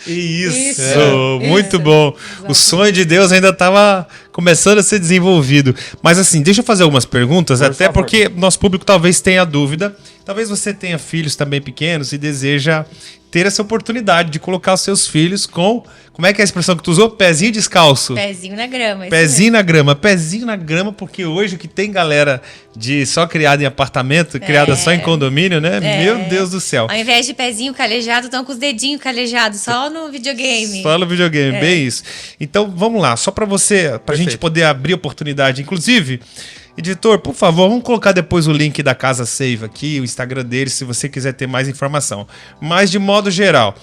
C: Isso,
B: Isso.
C: muito
B: Isso.
C: bom. O
B: Exatamente.
C: sonho de Deus ainda estava começando a ser desenvolvido. Mas assim, deixa eu fazer algumas perguntas,
D: Por
C: até
D: favor.
C: porque nosso público talvez tenha dúvida. Talvez você tenha filhos também pequenos e deseja ter essa oportunidade de colocar os seus filhos com... Como é que é a expressão que tu usou? Pezinho descalço.
A: Pezinho na grama. isso
C: Pezinho na grama. Pezinho na grama, porque hoje o que tem galera de só criada em apartamento, criada só em condomínio, né? Meu Deus do céu.
A: Ao invés de pezinho calejado, estão com os dedinhos calejados, só no videogame.
C: Só no videogame, bem isso. Então, vamos lá, só pra gente
D: Perfeito.
C: poder abrir oportunidade. Inclusive, editor, por favor, vamos colocar depois o link da Casa Save aqui, o Instagram deles, se você quiser ter mais informação. Mas, de modo geral,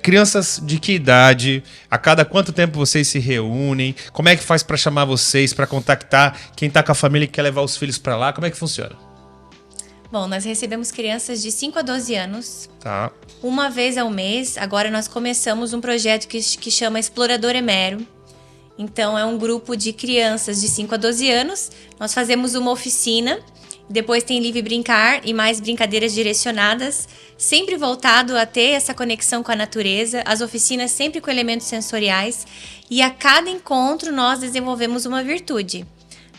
C: crianças de que idade? A cada quanto tempo vocês se reúnem? Como é que faz pra chamar vocês, pra contactar quem tá com a família e quer levar os filhos pra lá? Como é que funciona?
A: Bom, nós recebemos crianças de 5 a 12 anos,
C: Tá.
A: uma vez ao mês. Agora nós começamos um projeto que chama Explorador Emero. Então, é um grupo de crianças de 5 a 12 anos. Nós fazemos uma oficina, depois tem Livre Brincar e mais brincadeiras direcionadas, sempre voltado a ter essa conexão com a natureza, as oficinas sempre com elementos sensoriais. E a cada encontro nós desenvolvemos uma virtude.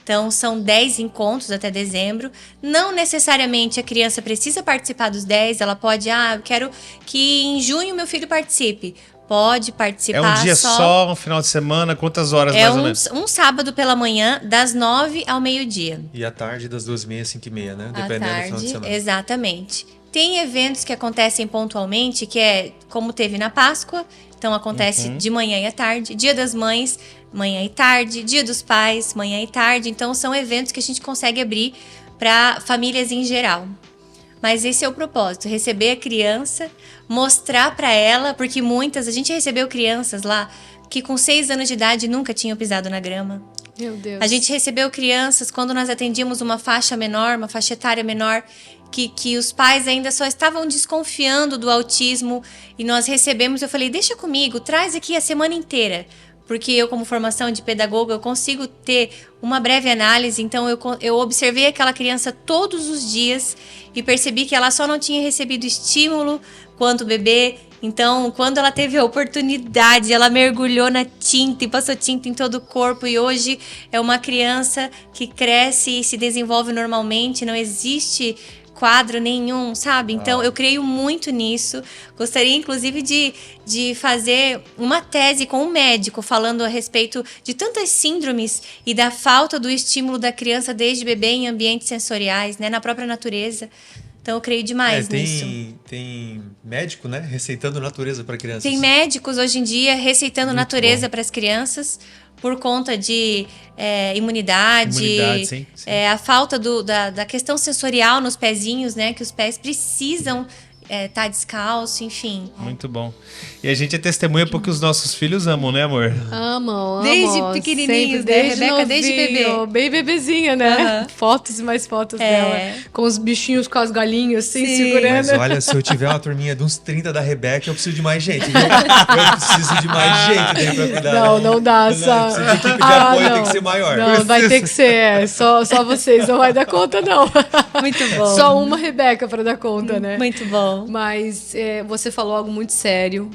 A: Então, são 10 encontros até dezembro. Não necessariamente a criança precisa participar dos 10. Ela pode, eu quero que em junho meu filho participe. Pode participar.
C: É um dia só, um final de semana, quantas horas mais ou menos?
A: Um sábado pela manhã, das 9 ao meio-dia.
D: E à tarde, das 2h30 às 5h30, né?
A: À
D: Dependendo do final de
A: tarde,
D: semana.
A: exatamente. Tem eventos que acontecem pontualmente, que é como teve na Páscoa. Então, acontece de manhã e à tarde. Dia das Mães, manhã e tarde. Dia dos Pais, manhã e tarde. Então, são eventos que a gente consegue abrir para famílias em geral. Mas esse é o propósito, receber a criança, mostrar para ela, porque a gente recebeu crianças lá que com 6 anos de idade nunca tinham pisado na grama.
B: Meu Deus.
A: A gente recebeu crianças quando nós atendíamos uma faixa menor, uma faixa etária menor, que os pais ainda só estavam desconfiando do autismo e nós recebemos, eu falei, deixa comigo, traz aqui a semana inteira. Porque eu, como formação de pedagoga, eu consigo ter uma breve análise. Então, eu observei aquela criança todos os dias e percebi que ela só não tinha recebido estímulo quanto bebê. Então, quando ela teve a oportunidade, ela mergulhou na tinta e passou tinta em todo o corpo. E hoje é uma criança que cresce e se desenvolve normalmente. Não existe quadro nenhum, sabe? Então, eu creio muito nisso. Gostaria, inclusive, de fazer uma tese com um médico falando a respeito de tantas síndromes e da falta do estímulo da criança desde bebê em ambientes sensoriais, né? Na própria natureza. Então, eu creio demais nisso.
D: Tem médico, né? Receitando natureza para crianças.
A: Tem médicos, hoje em dia, receitando natureza para as crianças por conta de imunidade,
C: sim.
A: a falta da questão sensorial nos pezinhos, né? Que os pés precisam estar descalço, enfim.
C: Muito bom. E a gente é testemunha porque os nossos filhos amam, né, amor?
B: Amam.
A: Desde pequenininhos, né? Rebeca desde bebê.
B: Bem bebezinha, né?
A: Uhum.
B: Fotos e mais fotos dela. Com os bichinhos, com as galinhas, assim,
A: Sim.
B: segurando.
D: Mas olha, se eu tiver uma turminha de uns 30 da Rebeca, eu preciso de mais gente, viu? Eu preciso de mais gente daí pra cuidar.
B: Não dá, só.
D: Essa equipe de apoio tem que ser maior.
B: Não, vai ter que ser, só vocês, não vai dar conta, não.
A: Muito bom.
B: Só uma Rebeca pra dar conta, né?
A: Muito bom.
B: Mas você falou algo muito sério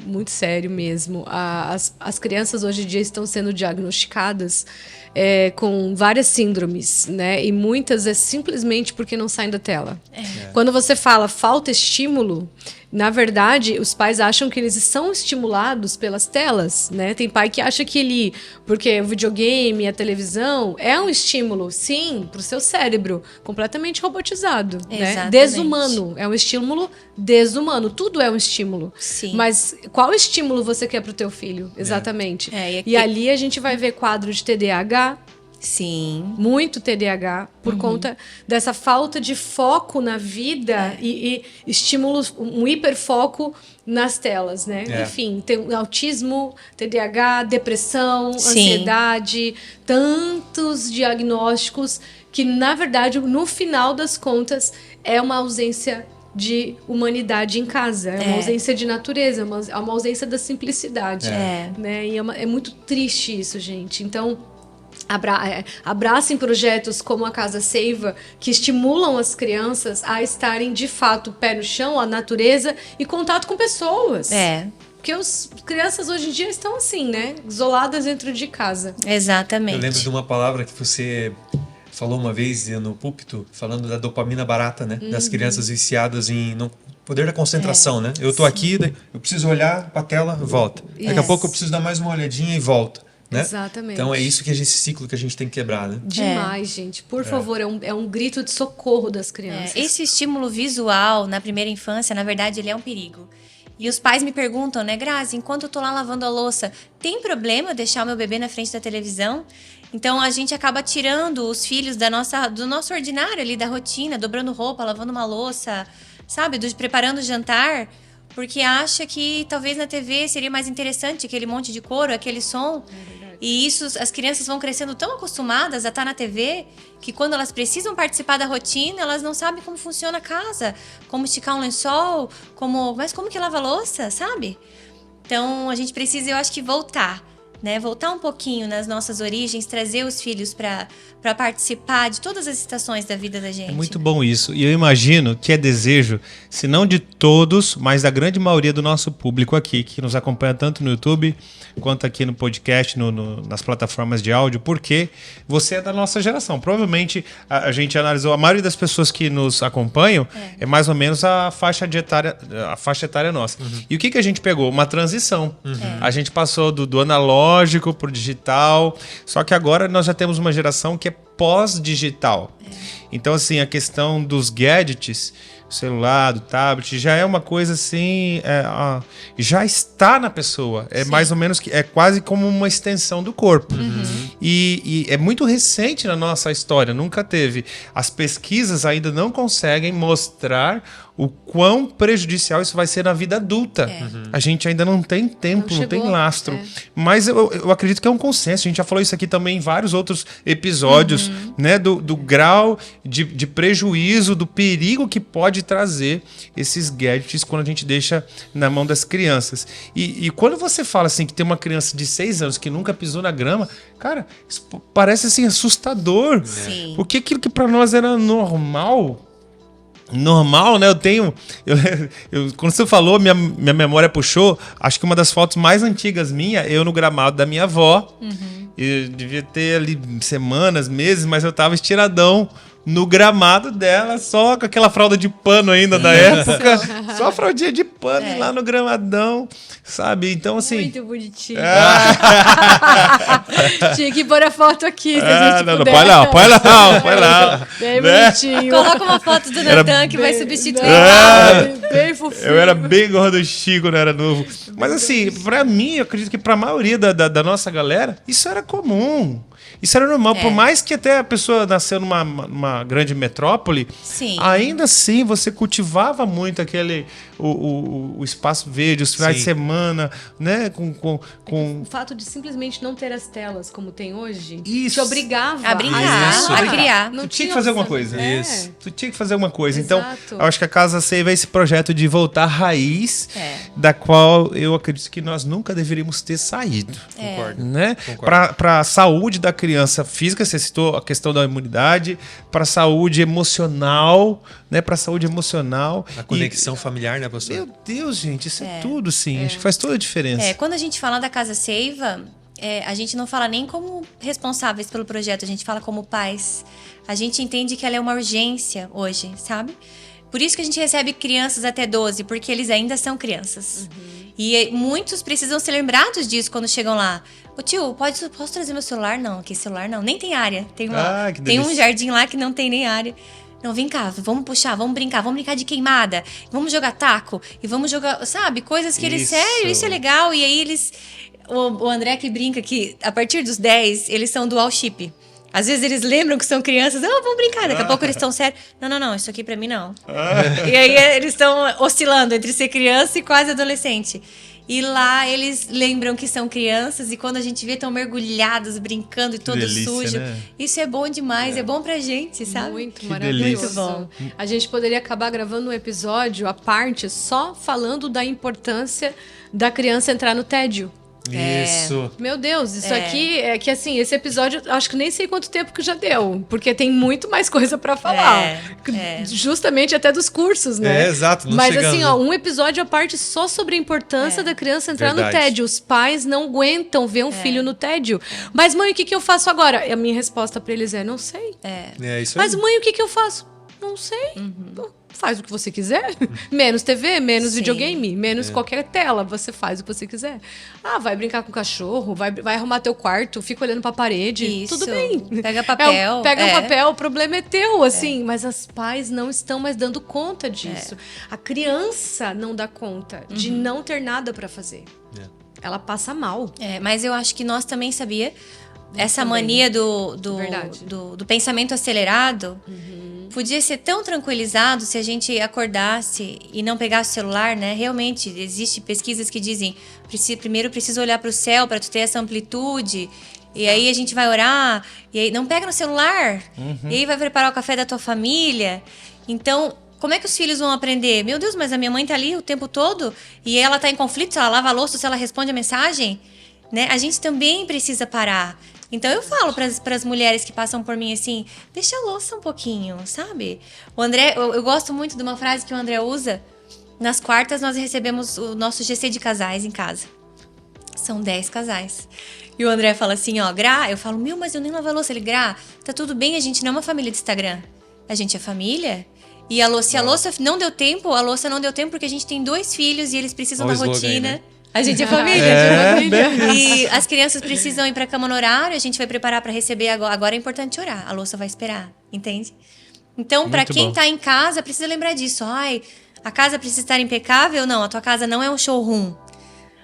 B: mesmo. As crianças hoje em dia estão sendo diagnosticadas com várias síndromes, né? E muitas é simplesmente porque não saem da tela. Quando você fala falta estímulo, na verdade, os pais acham que eles são estimulados pelas telas, né? Tem pai que acha que porque o videogame, a televisão é um estímulo, sim, para o seu cérebro, completamente robotizado, né?
A: Exatamente.
B: Desumano, é um estímulo desumano, tudo é um estímulo.
A: Sim.
B: Mas qual estímulo você quer para o teu filho? Exatamente.
A: E aqui...
B: E ali a gente vai ver quadro de TDAH,
A: Sim.
B: muito TDAH, por conta dessa falta de foco na vida e estímulos, um hiperfoco nas telas, né? Enfim, tem autismo, TDAH, depressão, ansiedade, tantos diagnósticos que, na verdade, no final das contas, é uma ausência de humanidade em casa, é uma ausência de natureza, é uma ausência da simplicidade, né? E é muito triste isso, gente. Então, abracem projetos como a Casa Seiva, que estimulam as crianças a estarem, de fato, pé no chão, a natureza e contato com pessoas. Porque as crianças hoje em dia estão assim, né? Isoladas dentro de casa.
A: Exatamente.
D: Eu lembro de uma palavra que você falou uma vez no púlpito, falando da dopamina barata, né? Das crianças viciadas em poder da concentração, né? Eu tô aqui, eu preciso olhar pra tela, volta. Daqui a pouco eu preciso dar mais uma olhadinha e volta. Né?
B: Exatamente.
D: Então é isso que esse ciclo que a gente tem que quebrar, né?
B: Demais, gente. Por favor, é um grito de socorro das crianças.
A: Esse estímulo visual na primeira infância, na verdade, ele é um perigo. E os pais me perguntam, né, Grazi, enquanto eu tô lá lavando a louça, tem problema deixar o meu bebê na frente da televisão? Então a gente acaba tirando os filhos do nosso ordinário ali, da rotina, dobrando roupa, lavando uma louça, sabe, preparando o jantar, porque acha que talvez na TV seria mais interessante aquele monte de cor, aquele som. E isso, as crianças vão crescendo tão acostumadas a estar na TV, que quando elas precisam participar da rotina, elas não sabem como funciona a casa, como esticar um lençol, mas como que lava a louça, sabe? Então a gente precisa, eu acho que voltar um pouquinho nas nossas origens, trazer os filhos para participar de todas as estações da vida da gente.
C: É muito bom isso. E eu imagino que é desejo, se não de todos, mas da grande maioria do nosso público aqui, que nos acompanha tanto no YouTube quanto aqui no podcast, nas plataformas de áudio, porque você é da nossa geração. Provavelmente a gente analisou, a maioria das pessoas que nos acompanham é mais ou menos a faixa etária nossa. E o que a gente pegou? Uma transição. A gente passou do analógico para o digital, só que agora nós já temos uma geração que é pós-digital. Então, assim, a questão dos gadgets, o celular, do tablet, já é uma coisa assim, já está na pessoa. É mais ou menos, é quase como uma extensão do corpo. E é muito recente na nossa história, nunca teve. As pesquisas ainda não conseguem mostrar o quão prejudicial isso vai ser na vida adulta. A gente ainda não tem tempo, não tem lastro. Mas eu acredito que é um consenso. A gente já falou isso aqui também em vários outros episódios, né? Do grau de prejuízo, do perigo que pode trazer esses gadgets quando a gente deixa na mão das crianças. E quando você fala assim que tem uma criança de 6 anos que nunca pisou na grama, cara, isso parece assim assustador.
A: Sim.
C: Porque aquilo que para nós era normal, né? Quando você falou, minha memória puxou. Acho que uma das fotos mais antigas minha, eu no gramado da minha avó. Eu devia ter ali semanas, meses, mas eu tava estiradão no gramado dela, só com aquela fralda de pano ainda da época. Só a fraldinha de pano lá no gramadão, sabe? Então, assim...
B: Muito bonitinho. Tinha que pôr a foto aqui, se a gente
C: não,
B: puder.
C: põe lá.
B: Bem bonitinho.
A: Coloca uma foto do Natan que vai substituir.
B: Bem fofinho.
C: Eu era bem gordo Chico quando era novo. Mas assim, pra mim, eu acredito que pra maioria da nossa galera, isso era comum. Isso era normal. Por mais que até a pessoa nasceu numa grande metrópole, ainda assim você cultivava muito o espaço verde, os finais de semana, né?
B: O fato de simplesmente não ter as telas como tem hoje,
C: isso.
B: te obrigava
A: a brincar, a criar.
C: Tu tinha que fazer alguma coisa.
D: Isso.
C: Tu tinha que fazer alguma coisa.
B: Exato.
C: Então, eu acho que a Casa Seiva é esse projeto de voltar à raiz, da qual eu acredito que nós nunca deveríamos ter saído.
D: Concordo.
C: Né?
D: Concordo.
C: Para a saúde da criança física, você citou a questão da imunidade, para a saúde emocional, né? Para a saúde emocional.
D: A conexão familiar, né, pastor?
C: Meu Deus, gente, isso é tudo, sim. Acho que faz toda a diferença.
A: Quando a gente fala da Casa Seiva, a gente não fala nem como responsáveis pelo projeto, a gente fala como pais. A gente entende que ela é uma urgência hoje, sabe? Por isso que a gente recebe crianças até 12, porque eles ainda são crianças. E muitos precisam ser lembrados disso quando chegam lá. Ô tio, posso trazer meu celular? Não, aqui celular não. Nem tem área. Tem um jardim lá que não tem nem área. Não, vem cá, vamos puxar, vamos brincar de queimada, vamos jogar taco, e vamos jogar, sabe, coisas que eles, sério, isso é legal. E aí eles, o André que brinca que a partir dos 10, eles são dual chip. Às vezes eles lembram que são crianças, vamos brincar, daqui a pouco eles estão sérios. Não, isso aqui pra mim não. E aí eles estão oscilando entre ser criança e quase adolescente. E lá eles lembram que são crianças e quando a gente vê, estão mergulhados, brincando e todo
C: delícia,
A: sujo.
C: né?
A: Isso é bom demais, é bom pra gente, sabe?
B: Muito
C: Que
B: maravilhoso.
C: delícia.
A: Muito bom.
B: A gente poderia acabar gravando um episódio à parte só falando da importância da criança entrar no tédio.
D: Isso.
B: Meu Deus, isso aqui é que assim, esse episódio, acho que nem sei quanto tempo que já deu, porque tem muito mais coisa pra falar. Justamente até dos cursos, né?
D: Exato.
B: Mas assim, ó, um episódio à parte só sobre a importância da criança entrar no tédio. Os pais não aguentam ver um filho no tédio. Mas mãe, o que eu faço agora? E a minha resposta pra eles é, não sei.
D: É isso aí.
B: Mas mãe, o que eu faço? Não sei. Faz o que você quiser. Menos TV, menos videogame, menos qualquer tela. Você faz o que você quiser. Ah, vai brincar com o cachorro, vai arrumar teu quarto, fica olhando pra parede.
A: Isso.
B: Tudo bem.
A: Pega papel.
B: Pega o papel, o problema é teu, assim. Mas os pais não estão mais dando conta disso. A criança não dá conta de não ter nada pra fazer. Ela passa mal.
A: Mas eu acho que nós também, sabia? Essa mania do pensamento acelerado podia ser tão tranquilizado se a gente acordasse e não pegasse o celular, né? Realmente, existem pesquisas que dizem primeiro precisa olhar para o céu para tu ter essa amplitude, e aí a gente vai orar, e aí não pega no celular, e aí vai preparar o café da tua família. Então, como é que os filhos vão aprender? Meu Deus, mas a minha mãe tá ali o tempo todo e ela tá em conflito, se ela lava a louça, se ela responde a mensagem, né? A gente também precisa parar. Então eu falo para as mulheres que passam por mim assim, deixa a louça um pouquinho, sabe? O André, eu gosto muito de uma frase que o André usa. Nas quartas nós recebemos o nosso GC de casais em casa. São 10 casais. E o André fala assim, ó, Gra, eu falo, mas eu nem lavo a louça. Ele, Gra, tá tudo bem, a gente não é uma família de Instagram. A gente é família. E a louça, se a louça não deu tempo, a louça não deu tempo porque a gente tem 2 filhos e eles precisam da rotina. Né? A gente é família, E as crianças precisam ir pra cama no horário, a gente vai preparar pra receber agora. Agora é importante orar, a louça vai esperar, entende? Então, pra quem tá em casa, precisa lembrar disso. Ai, a casa precisa estar impecável? Não, a tua casa não é um showroom.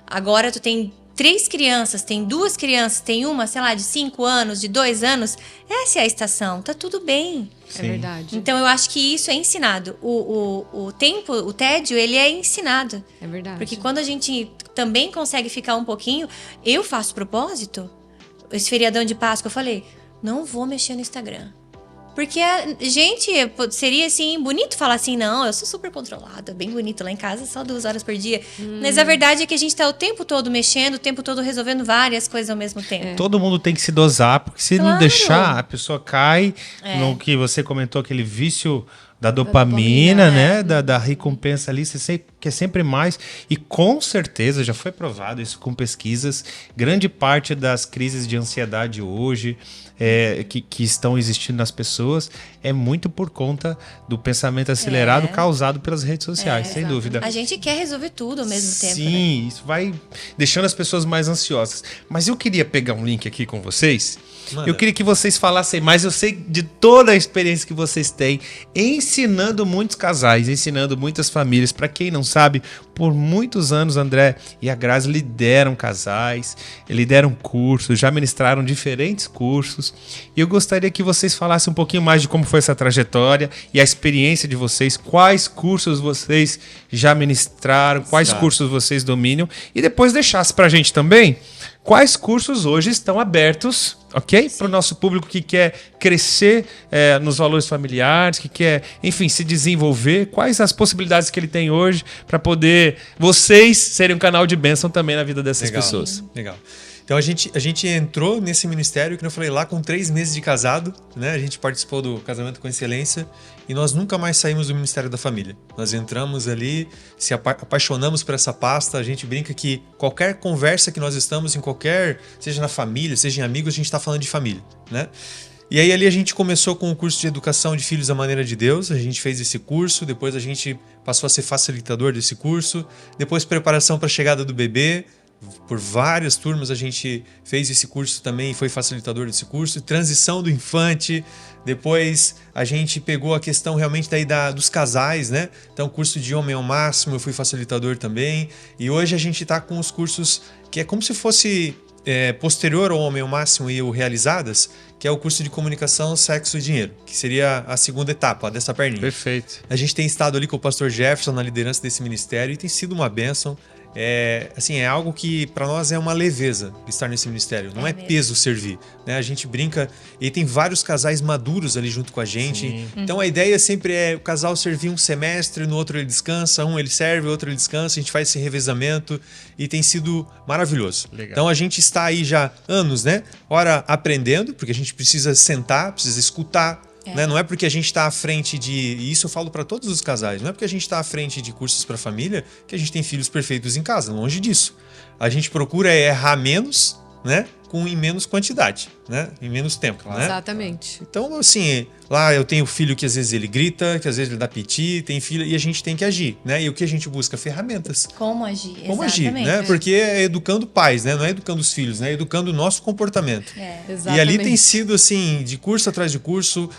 A: Agora tu tem 3 crianças, tem 2 crianças, tem uma, sei lá, de 5 anos, de 2 anos. Essa é a estação, tá tudo bem.
B: Sim. É verdade.
A: Então eu acho que isso é ensinado. O tempo, o tédio, ele é ensinado.
B: É verdade.
A: Porque quando a gente também consegue ficar um pouquinho, eu faço propósito. Esse feriadão de Páscoa, eu falei, não vou mexer no Instagram. Porque, gente, seria assim, bonito falar assim, não, eu sou super controlada, bem bonito lá em casa, só 2 horas por dia. Mas a verdade é que a gente tá o tempo todo mexendo, o tempo todo resolvendo várias coisas ao mesmo tempo.
C: Todo mundo tem que se dosar, porque se não deixar, a pessoa cai no que você comentou, aquele vício da dopamina, né? Da recompensa ali, você quer sempre mais. E com certeza, já foi provado isso com pesquisas, grande parte das crises de ansiedade hoje que estão existindo nas pessoas é muito por conta do pensamento acelerado causado pelas redes sociais, sem dúvida.
A: A gente quer resolver tudo ao mesmo tempo.
C: Sim,
A: né?
C: Isso vai deixando as pessoas mais ansiosas. Mas eu queria pegar um link aqui com vocês. Manda. Eu queria que vocês falassem mais. Eu sei de toda a experiência que vocês têm ensinando muitos casais, ensinando muitas famílias. Para quem não sabe, por muitos anos André e a Grazi lideram casais, lideram cursos, já ministraram diferentes cursos. E eu gostaria que vocês falassem um pouquinho mais de como foi essa trajetória e a experiência de vocês, quais cursos vocês já ministraram, quais cursos vocês dominam, e depois deixasse pra gente também quais cursos hoje estão abertos, ok? Para o nosso público que quer crescer nos valores familiares, que quer, enfim, se desenvolver. Quais as possibilidades que ele tem hoje para poder vocês serem um canal de bênção também na vida dessas pessoas?
D: Legal. Então a gente entrou nesse ministério, que eu falei, lá com 3 meses de casado, né? A gente participou do Casamento com Excelência e nós nunca mais saímos do Ministério da Família. Nós entramos ali, se apaixonamos por essa pasta. A gente brinca que qualquer conversa que nós estamos, seja na família, seja em amigos, a gente está falando de família, né? E aí ali a gente começou com o curso de educação de filhos à maneira de Deus. A gente fez esse curso, depois a gente passou a ser facilitador desse curso, depois preparação para a chegada do bebê. Por várias turmas a gente fez esse curso também e foi facilitador desse curso. Transição do infante. Depois a gente pegou a questão realmente daí dos casais, né? Então curso de homem ao máximo eu fui facilitador também. E hoje a gente está com os cursos que é como se fosse posterior ao homem ao máximo e o realizadas, que é o curso de comunicação, sexo e dinheiro, que seria a segunda etapa dessa perninha.
C: Perfeito.
D: A gente tem estado ali com o pastor Jefferson na liderança desse ministério e tem sido uma bênção. assim, é algo que para nós é uma leveza estar nesse ministério. Não é peso servir, né? A gente brinca e tem vários casais maduros ali junto com a gente.
C: Sim.
D: Então a ideia sempre é o casal servir um semestre, no outro ele descansa, um ele serve, o outro ele descansa, a gente faz esse revezamento e tem sido maravilhoso.
C: Legal.
D: Então a gente está aí já anos, né? Ora aprendendo, porque a gente precisa sentar, precisa escutar. Né? Não é porque a gente está à frente de... E isso eu falo para todos os casais. Não é porque a gente está à frente de cursos para família que a gente tem filhos perfeitos em casa. Longe disso. A gente procura errar menos, né? Em menos quantidade, né? Em menos tempo, né?
B: Exatamente.
D: Então, assim, lá eu tenho filho que às vezes ele grita, que às vezes ele dá piti, tem filho, e a gente tem que agir, né? E o que a gente busca? Ferramentas.
A: Como agir,
D: Como agir, né? Porque é educando pais, né? Não é educando os filhos, né? É educando o nosso comportamento.
B: Exatamente.
D: E ali tem sido, assim, de curso atrás de curso,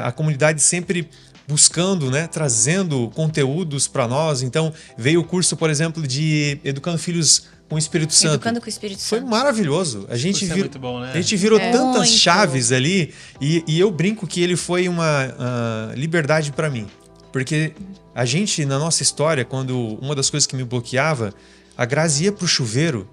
D: a comunidade sempre buscando, né? Trazendo conteúdos para nós. Então, veio o curso, por exemplo, de Educando Filhos com o Espírito Santo.
A: Educando com o Espírito Santo.
D: Foi maravilhoso. A gente virou,
C: muito bom, né?
D: A gente virou tantas
A: Muito.
D: chaves ali e eu brinco que ele foi uma liberdade para mim. Porque a gente, na nossa história, quando uma das coisas que me bloqueava, a Grazi ia pro chuveiro,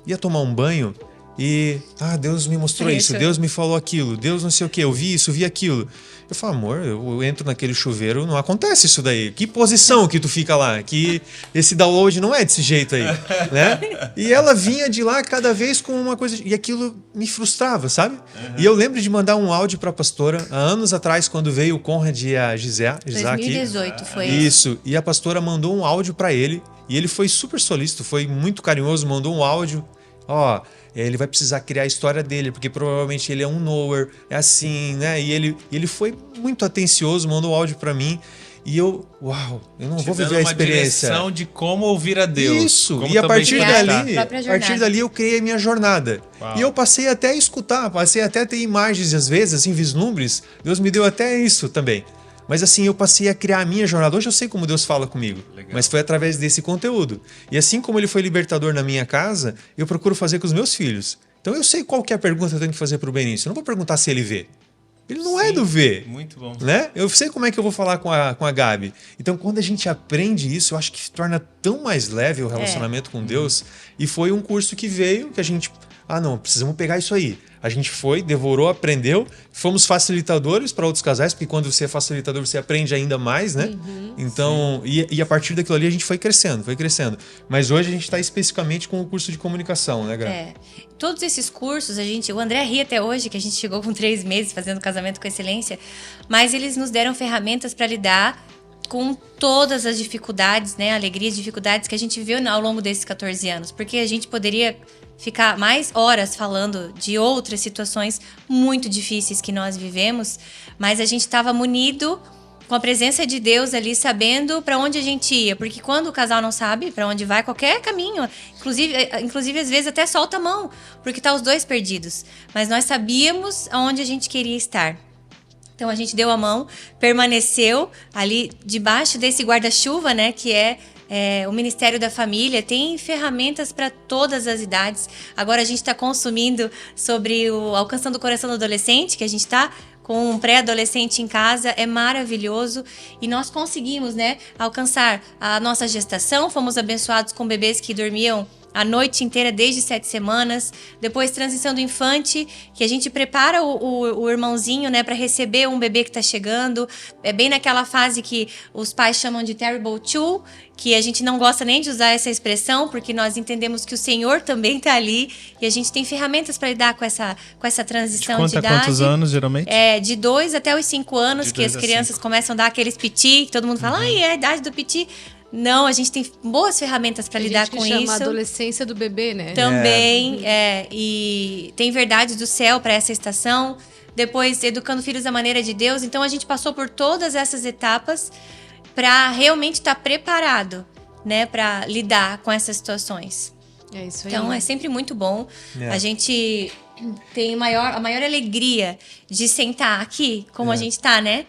D: ia tomar um banho e... Deus me mostrou isso, Deus me falou aquilo, Deus não sei o que, eu vi isso, vi aquilo. Eu falo, amor, eu entro naquele chuveiro, não acontece isso daí. Que posição que tu fica lá? Que esse download não é desse jeito aí, né? E ela vinha de lá cada vez com uma coisa... E aquilo me frustrava, sabe? E eu lembro de mandar um áudio pra pastora, há anos atrás, quando veio o Conrad e a Gisá aqui.
A: 2018 foi
D: Isso. E a pastora mandou um áudio pra ele. E ele foi super solícito, foi muito carinhoso, mandou um áudio. Ele vai precisar criar a história dele, porque provavelmente ele é um knower, é assim, né? E ele foi muito atencioso, mandou um áudio pra mim. E eu não vou viver a experiência.
C: Uma direção de como ouvir a Deus.
D: Isso, e a partir dali eu criei a minha jornada.
C: Uau.
D: E eu passei até a escutar, passei até a ter imagens, às vezes, assim, vislumbres. Deus me deu até isso também. Mas assim, eu passei a criar a minha jornada. Hoje eu sei como Deus fala comigo.
C: Legal.
D: Mas foi através desse conteúdo. E assim como ele foi libertador na minha casa, eu procuro fazer com os meus filhos. Então eu sei qual que é a pergunta que eu tenho que fazer pro Benício. Eu não vou perguntar se ele vê. Ele não é do ver.
C: Muito bom.
D: Né? Eu sei como é que eu vou falar com a Gabi. Então, quando a gente aprende isso, eu acho que torna tão mais leve o relacionamento com Deus. E foi um curso que veio, que a gente... não, precisamos pegar isso aí. A gente foi, devorou, aprendeu. Fomos facilitadores para outros casais, porque quando você é facilitador, você aprende ainda mais, né? Então, e a partir daquilo ali a gente foi crescendo. Mas hoje a gente está especificamente com o curso de comunicação, né, Gra?
A: Todos esses cursos, o André ri até hoje, que a gente chegou com 3 meses fazendo casamento com excelência, mas eles nos deram ferramentas para lidar com todas as dificuldades, né? Alegrias, dificuldades que a gente viu ao longo desses 14 anos. Porque a gente poderia ficar mais horas falando de outras situações muito difíceis que nós vivemos, mas a gente estava munido com a presença de Deus ali, sabendo para onde a gente ia. Porque quando o casal não sabe para onde vai, qualquer caminho, inclusive às vezes até solta a mão, porque tá os dois perdidos. Mas nós sabíamos aonde a gente queria estar. Então a gente deu a mão, permaneceu ali debaixo desse guarda-chuva, né, que é o Ministério da Família. Tem ferramentas para todas as idades. Agora a gente está consumindo sobre o Alcançando o Coração do Adolescente, que a gente está com um pré-adolescente em casa, é maravilhoso. E nós conseguimos, né, alcançar a nossa gestação. Fomos abençoados com bebês que dormiam a noite inteira desde 7 semanas. Depois transição do infante, que a gente prepara o irmãozinho, né, para receber um bebê que está chegando. É bem naquela fase que os pais chamam de terrible two, que a gente não gosta nem de usar essa expressão, porque nós entendemos que o Senhor também está ali e a gente tem ferramentas para lidar com essa transição de idade.
C: Quantos anos, geralmente?
A: De 2 até os 5 anos, que as crianças começam a dar aqueles piti, que todo mundo fala, é a idade do piti. Não, a gente tem boas ferramentas para lidar com isso.
B: A gente chama a adolescência do bebê, né?
A: Também, e tem verdades do céu para essa estação. Depois, educando filhos da maneira de Deus. Então, a gente passou por todas essas etapas para realmente estar preparado, né, para lidar com essas situações.
B: É isso aí.
A: Então, é sempre muito bom. A gente tem a maior alegria de sentar aqui, como a gente tá, né?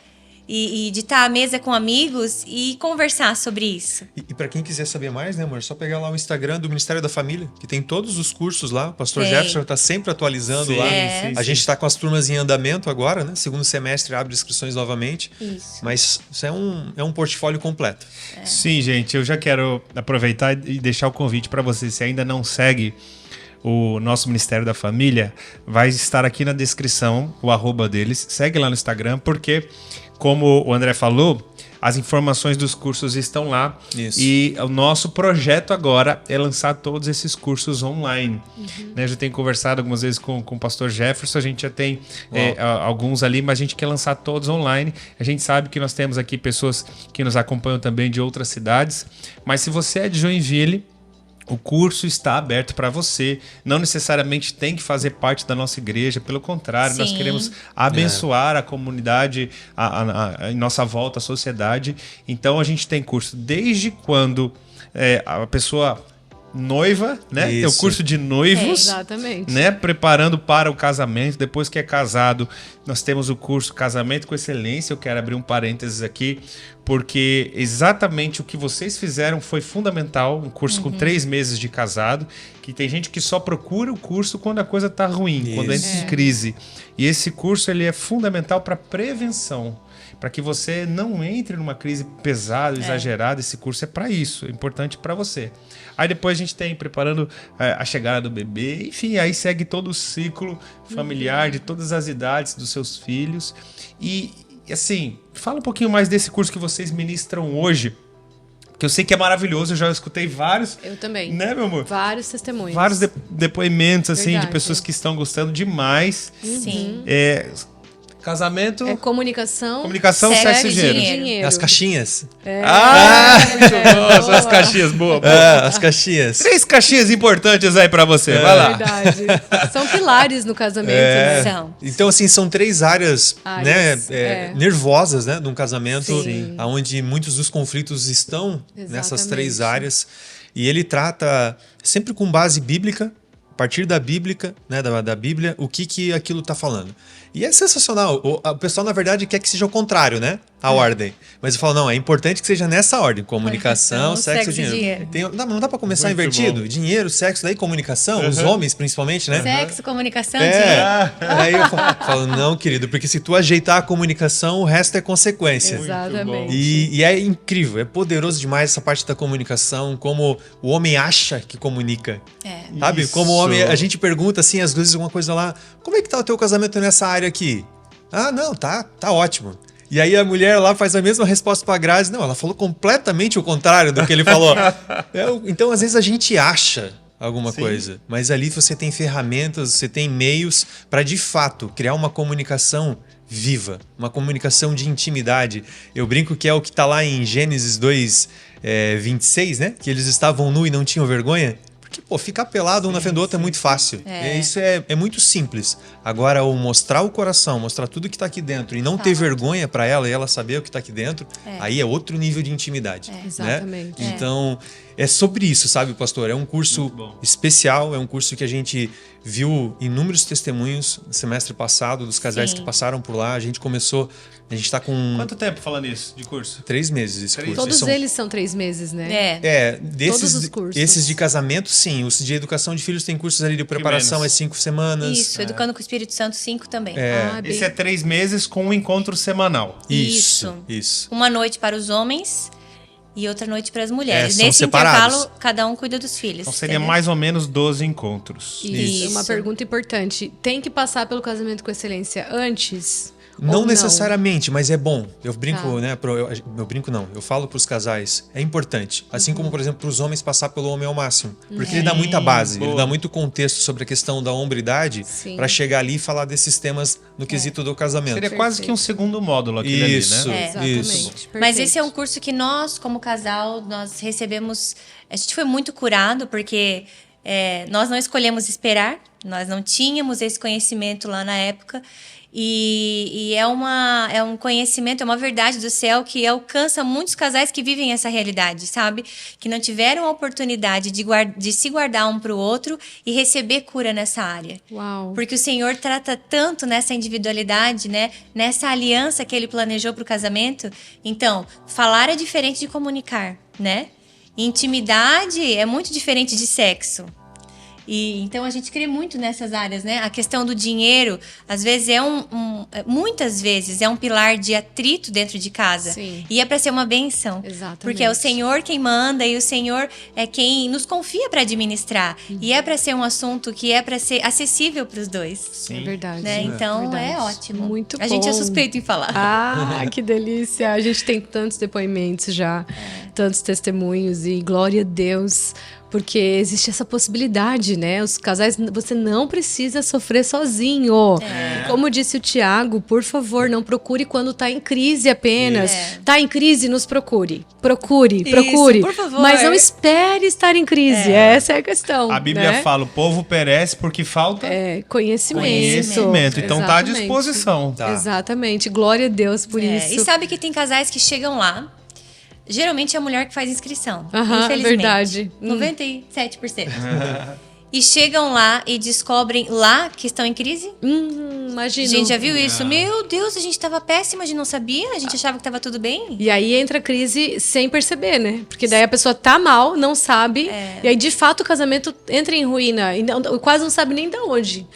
A: e de estar à mesa com amigos e conversar sobre isso.
D: E para quem quiser saber mais, né, amor, é só pegar lá o Instagram do Ministério da Família, que tem todos os cursos lá. O pastor
A: Tem.
D: Jefferson está sempre atualizando lá.
A: É.
D: A gente está com as turmas em andamento agora, né? Segundo semestre abre inscrições novamente.
A: Isso.
D: Mas isso é um portfólio completo.
C: Sim, gente, eu já quero aproveitar e deixar o convite para você. Se ainda não segue o nosso Ministério da Família, vai estar aqui na descrição o @ deles. Segue lá no Instagram, porque, como o André falou, as informações dos cursos estão lá.
D: Isso.
C: E o nosso projeto agora é lançar todos esses cursos online. Né, eu já tenho conversado algumas vezes com o pastor Jefferson, a gente já tem alguns ali, mas a gente quer lançar todos online. A gente sabe que nós temos aqui pessoas que nos acompanham também de outras cidades, mas se você é de Joinville, o curso está aberto para você. Não necessariamente tem que fazer parte da nossa igreja. Pelo contrário, nós
A: Sim.
C: queremos abençoar a comunidade, em nossa volta, a sociedade. Então a gente tem curso desde quando a pessoa noiva, né? Tem o
D: Isso.
C: curso de noivos,
B: Exatamente.
C: né? Preparando para o casamento. Depois que é casado, nós temos o curso Casamento com Excelência. Eu quero abrir um parênteses aqui, porque exatamente o que vocês fizeram foi fundamental. Um curso com 3 meses de casado, que tem gente que só procura o curso quando a coisa tá ruim, quando entra em crise. E esse curso ele é fundamental para prevenção, para que você não entre numa crise pesada, exagerada. Esse curso é para isso, é importante para você. Aí depois a gente tem preparando a chegada do bebê, enfim, aí segue todo o ciclo familiar de todas as idades dos seus filhos. E assim, fala um pouquinho mais desse curso que vocês ministram hoje, que eu sei que é maravilhoso, eu já escutei vários.
B: Eu também.
C: Né, meu amor?
B: Vários testemunhos.
C: Vários depoimentos, assim,
B: Verdade.
C: de pessoas que estão gostando demais.
A: Sim.
C: Casamento,
B: Comunicação,
C: sexo e dinheiro.
B: dinheiro.
D: As caixinhas.
C: Muito bom, são as caixinhas, boa.
D: As caixinhas.
C: 3 caixinhas importantes aí pra você, vai lá.
B: Verdade. São pilares no casamento, né?
A: São.
D: Então, assim, são 3 áreas,
B: Áreas,
D: né, nervosas, né, de um casamento,
B: Sim.
D: onde muitos dos conflitos estão nessas 3
B: Exatamente.
D: áreas. E ele trata sempre com base bíblica, a partir da Bíblia, né, da Bíblia, o que aquilo está falando. E é sensacional. O pessoal, na verdade, quer que seja o contrário, né? A ordem. Mas eu falo, não, é importante que seja nessa ordem. Comunicação, sexo e dinheiro. Não dá pra começar
C: Muito
D: invertido?
C: bom.
D: Dinheiro, sexo, daí comunicação. Os homens, principalmente, né?
A: Sexo, comunicação, dinheiro.
D: Aí eu falo, não, querido, porque se tu ajeitar a comunicação, o resto é consequência.
B: Exatamente.
D: E é incrível, é poderoso demais essa parte da comunicação, como o homem acha que comunica. Sabe?
C: Isso.
D: Como o homem, a gente pergunta assim, às vezes alguma coisa lá, como é que tá o teu casamento nessa área aqui? Ah, não, tá ótimo. E aí a mulher lá faz a mesma resposta pra Grazi. Não, ela falou completamente o contrário do que ele falou. Então, às vezes a gente acha alguma coisa, mas ali você tem ferramentas, você tem meios para de fato criar uma comunicação viva, uma comunicação de intimidade. Eu brinco que é o que tá lá em Gênesis 2, 26, né? Que eles estavam nu e não tinham vergonha. Porque, pô, ficar pelado um na frente do outro é muito fácil. Isso é muito simples. Agora, o mostrar o coração, mostrar tudo que tá aqui dentro e não ter vergonha para ela e ela saber o que tá aqui dentro, aí é outro nível de intimidade. Né?
B: Exatamente.
D: Então, é sobre isso, sabe, pastor? É um curso especial, é um curso que a gente viu inúmeros testemunhos no semestre passado dos casais que passaram por lá. A gente tá com
C: Quanto tempo falando isso de curso?
D: 3 meses esse curso.
B: Todos
D: São-
B: eles são 3 meses, né?
D: desses,
B: Todos os cursos.
D: esses de casamento, sim. Os de educação de filhos tem cursos ali de preparação,
C: menos.
D: 5 semanas.
A: Isso, Educando com o Espírito Santo 5 também.
B: Bem-
C: Esse é 3 meses com um encontro semanal.
D: Isso.
A: Uma noite para os homens e outra noite para as mulheres.
D: São
A: Nesse
D: separados.
A: intervalo, cada um cuida dos filhos.
C: Então seria
A: entendeu?
C: mais ou menos 12 encontros.
B: Isso. Uma
A: Isso.
B: pergunta importante. Tem que passar pelo casamento com excelência antes?
D: Não
B: ou
D: necessariamente, mas é bom. Eu brinco,
B: Tá.
D: né? Eu brinco não. Eu falo pros casais. É importante. Assim como, por exemplo, pros homens passar pelo homem ao máximo. Porque ele dá muita base, ele
C: boa.
D: dá muito contexto sobre a questão da hombridade
B: Sim.
D: pra chegar ali e falar desses temas no quesito do casamento.
C: Seria quase que um segundo módulo aquele
D: Isso.
C: ali, né?
B: Exatamente.
D: Isso.
A: Mas
B: Perfeito.
A: esse é um curso que nós, como casal, nós recebemos... A gente foi muito curado, porque Nós não escolhemos esperar, nós não tínhamos esse conhecimento lá na época. E é um conhecimento, é uma verdade do céu que alcança muitos casais que vivem essa realidade, sabe? Que não tiveram a oportunidade de se guardar um para o outro e receber cura nessa área.
B: Uau.
A: Porque o Senhor trata tanto nessa individualidade, né? Nessa aliança que Ele planejou para o casamento. Então, falar é diferente de comunicar, né? Intimidade é muito diferente de sexo. Então a gente crê muito nessas áreas, né? A questão do dinheiro, às vezes muitas vezes é um pilar de atrito dentro de casa.
B: Sim.
A: E é para ser uma benção.
B: Exatamente.
A: Porque é o Senhor quem manda e o Senhor é quem nos confia para administrar. E é para ser um assunto que é para ser acessível para os dois.
C: Sim.
B: É verdade.
A: Né? Então
B: Verdade.
A: é ótimo.
B: Muito bom.
A: A gente é suspeito em falar.
B: Ah, que delícia. A gente tem tantos depoimentos já, tantos testemunhos e glória a Deus. Porque existe essa possibilidade, né? Os casais, você não precisa sofrer sozinho. Como disse o Tiago, por favor, não procure quando tá em crise apenas. Tá em crise, nos procure. Procure.
A: Por favor.
B: Mas não espere estar em crise. Essa é a questão.
C: A Bíblia
B: né?
C: fala, o povo perece porque falta
B: Conhecimento.
C: Então tá à
B: Exatamente.
C: disposição.
D: Tá.
B: Exatamente. Glória a Deus por isso.
A: E sabe que tem casais que chegam lá. Geralmente é a mulher que faz inscrição.
B: Aham,
A: infelizmente.
B: verdade.
A: 97%. E chegam lá e descobrem lá que estão em crise.
B: Imagina.
A: A gente já viu isso? Meu Deus, a gente tava péssima, a gente não sabia, a gente achava que tava tudo bem.
B: E aí entra a crise sem perceber, né? Porque daí a pessoa tá mal, não sabe. E aí, de fato, o casamento entra em ruína. E quase não sabe nem de onde.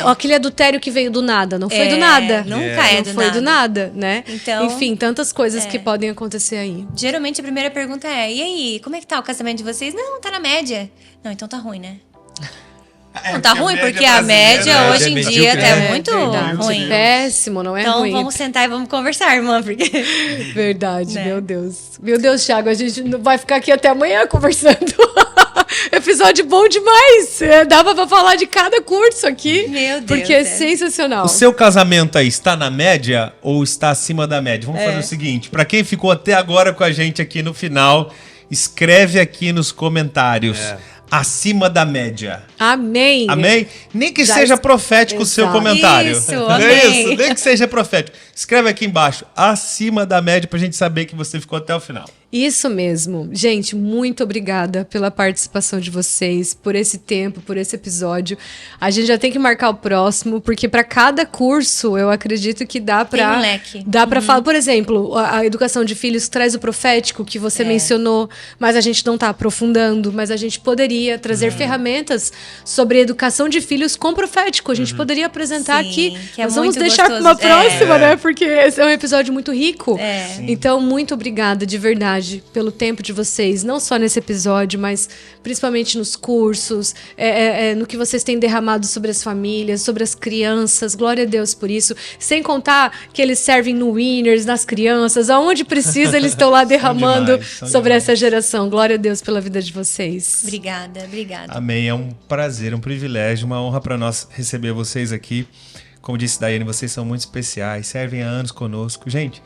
B: Aquele adultério que veio do nada. Não foi do nada.
A: Nunca é do
B: Não foi do nada, né?
A: Então,
B: enfim, tantas coisas que podem acontecer aí.
A: Geralmente a primeira pergunta é: e aí, como é que tá o casamento de vocês? Não, tá na média. Não, então tá ruim, né? Não tá ruim, porque a média hoje em dia é muito ruim.
B: Péssimo, não é
A: então
B: ruim.
A: vamos sentar e vamos conversar, irmã, porque...
B: Verdade,
A: Né?
B: meu Deus. Meu Deus, Thiago, a gente não vai ficar aqui até amanhã conversando. Episódio bom demais. Dava pra falar de cada curso aqui.
A: Meu Deus.
B: Porque é sensacional.
C: O seu casamento aí está na média ou está acima da média? Vamos fazer o seguinte, para quem ficou até agora com a gente aqui no final, escreve aqui nos comentários. Acima da média.
B: Amém.
C: Amém? Nem que
B: Já
C: seja profético o seu
B: Exato.
C: comentário.
A: Isso,
C: Não é
A: amém.
C: isso? Nem que seja profético. Escreve aqui embaixo, acima da média, pra gente saber que você ficou até o final.
B: Isso mesmo. Gente, muito obrigada pela participação de vocês, por esse tempo, por esse episódio. A gente já tem que marcar o próximo, porque para cada curso, eu acredito que dá para
A: Tem um leque.
B: Dá para falar, por exemplo, a educação de filhos traz o profético que você mencionou, mas a gente não tá aprofundando, mas a gente poderia trazer ferramentas sobre educação de filhos com profético. A gente poderia apresentar
A: Sim,
B: aqui.
A: que é
B: Nós vamos
A: muito
B: deixar para
A: gostoso.
B: uma próxima, né? Porque esse é um episódio muito rico.
A: Sim.
B: Então, muito obrigada de verdade pelo tempo de vocês, não só nesse episódio, mas principalmente nos cursos, no que vocês têm derramado sobre as famílias, sobre as crianças. Glória a Deus por isso. Sem contar que eles servem no Winners, nas crianças, aonde precisa, eles estão lá derramando
C: são
B: sobre
C: demais.
B: essa geração. Glória a Deus pela vida de vocês.
A: Obrigada.
C: Amém. É um prazer, um privilégio, uma honra para nós receber vocês aqui. Como disse Daiane, vocês são muito especiais, servem há anos conosco. Gente,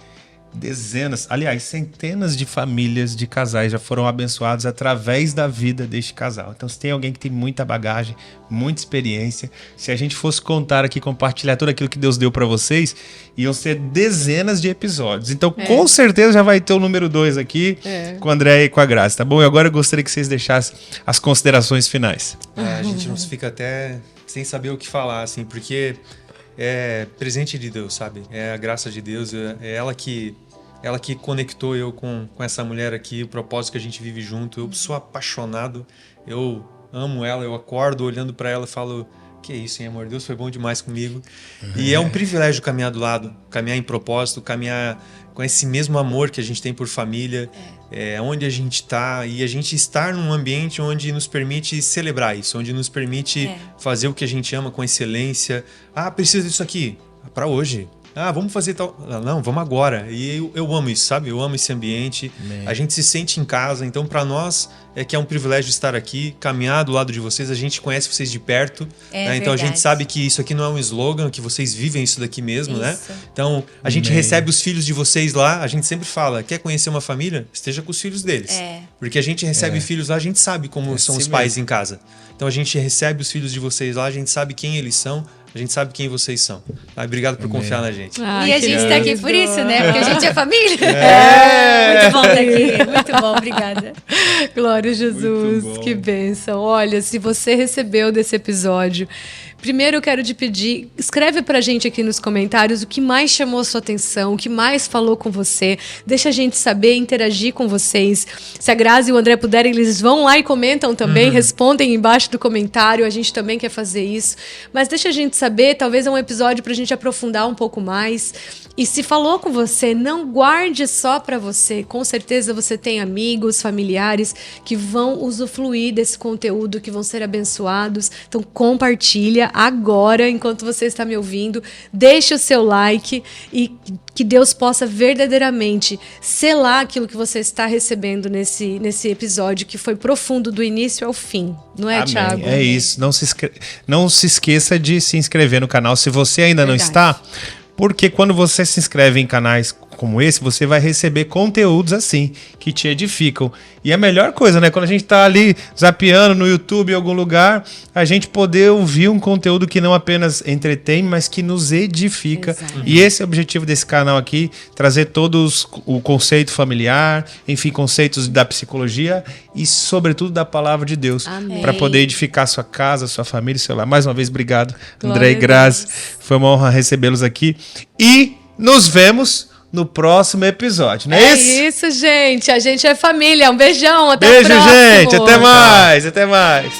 C: dezenas, aliás, centenas de famílias, de casais já foram abençoados através da vida deste casal. Então, se tem alguém que tem muita bagagem, muita experiência, se a gente fosse contar aqui, compartilhar tudo aquilo que Deus deu para vocês, iam ser dezenas de episódios. Então, com certeza já vai ter o número 2 aqui, com a Andréia e com a Graça, tá bom? E agora eu gostaria que vocês deixassem as considerações finais.
D: A gente não fica até sem saber o que falar, assim, porque é presente de Deus, sabe? É a graça de Deus, é ela que conectou eu com essa mulher aqui, o propósito que a gente vive junto. Eu sou apaixonado, eu amo ela, eu acordo olhando pra ela e falo: que isso, hein, amor? Deus foi bom demais comigo. E é um privilégio caminhar do lado, caminhar em propósito, caminhar com esse mesmo amor que a gente tem por família, onde a gente está, e a gente estar num ambiente onde nos permite celebrar isso, onde nos permite fazer o que a gente ama com excelência. Ah, precisa disso aqui, para hoje. Ah, vamos fazer tal... Não, vamos agora. E eu amo isso, sabe? Eu amo esse ambiente.
C: Amém.
D: A gente se sente em casa. Então, para nós, é que é um privilégio estar aqui, caminhar do lado de vocês. A gente conhece vocês de perto. Né? Então, a gente
A: verdade.
D: sabe que isso aqui não é um slogan, que vocês vivem isso daqui mesmo, né?
A: Isso.
D: Então, a gente
C: Amém.
D: recebe os filhos de vocês lá. A gente sempre fala, quer conhecer uma família? Esteja com os filhos deles. Porque a gente recebe filhos lá, a gente sabe como são
C: assim
D: os pais em casa. Então a gente recebe os filhos de vocês lá, a gente sabe quem eles são, a gente sabe quem vocês são. Tá? Obrigado por confiar na gente.
A: E a gente tá aqui por isso, né? Porque a gente é família. Muito bom estar aqui. Muito bom, obrigada.
B: Glória a Jesus,
C: Muito bom.
B: que bênção. Olha, se você recebeu desse episódio, primeiro eu quero te pedir, escreve pra gente aqui nos comentários o que mais chamou a sua atenção, o que mais falou com você. Deixa a gente saber, interagir com vocês. Se a Grazi e o André puderem, eles vão lá e comentam também, respondem embaixo do comentário. A gente também quer fazer isso. Mas deixa a gente saber, talvez é um episódio pra gente aprofundar um pouco mais. E se falou com você, não guarde só pra você. Com certeza você tem amigos, familiares que vão usufruir desse conteúdo, que vão ser abençoados. Então compartilha agora, enquanto você está me ouvindo. Deixe o seu like e que Deus possa verdadeiramente selar aquilo que você está recebendo nesse episódio, que foi profundo do início ao fim. Não é,
C: Amém.
B: Thiago?
C: É isso. Não se esqueça de se inscrever no canal se você ainda não está. Porque quando você se inscreve em canais como esse, você vai receber conteúdos assim, que te edificam. E a melhor coisa, né? Quando a gente tá ali zapeando no YouTube em algum lugar, a gente poder ouvir um conteúdo que não apenas entretém, mas que nos edifica.
B: Exato.
C: E esse é o objetivo desse canal aqui, trazer todos o conceito familiar, enfim, conceitos da psicologia e, sobretudo, da palavra de Deus,
B: Amém.
C: para poder edificar sua casa, sua família, seu lar. Mais uma vez, obrigado,
B: Glória
C: André e
B: a
C: Grazi.
B: Deus.
C: Foi uma honra recebê-los aqui. E nos vemos no próximo episódio, não é
B: É
C: isso?
B: isso, gente. A gente é família. Um beijão. Até
C: Beijo,
B: o próximo.
C: gente. Até mais. Até mais.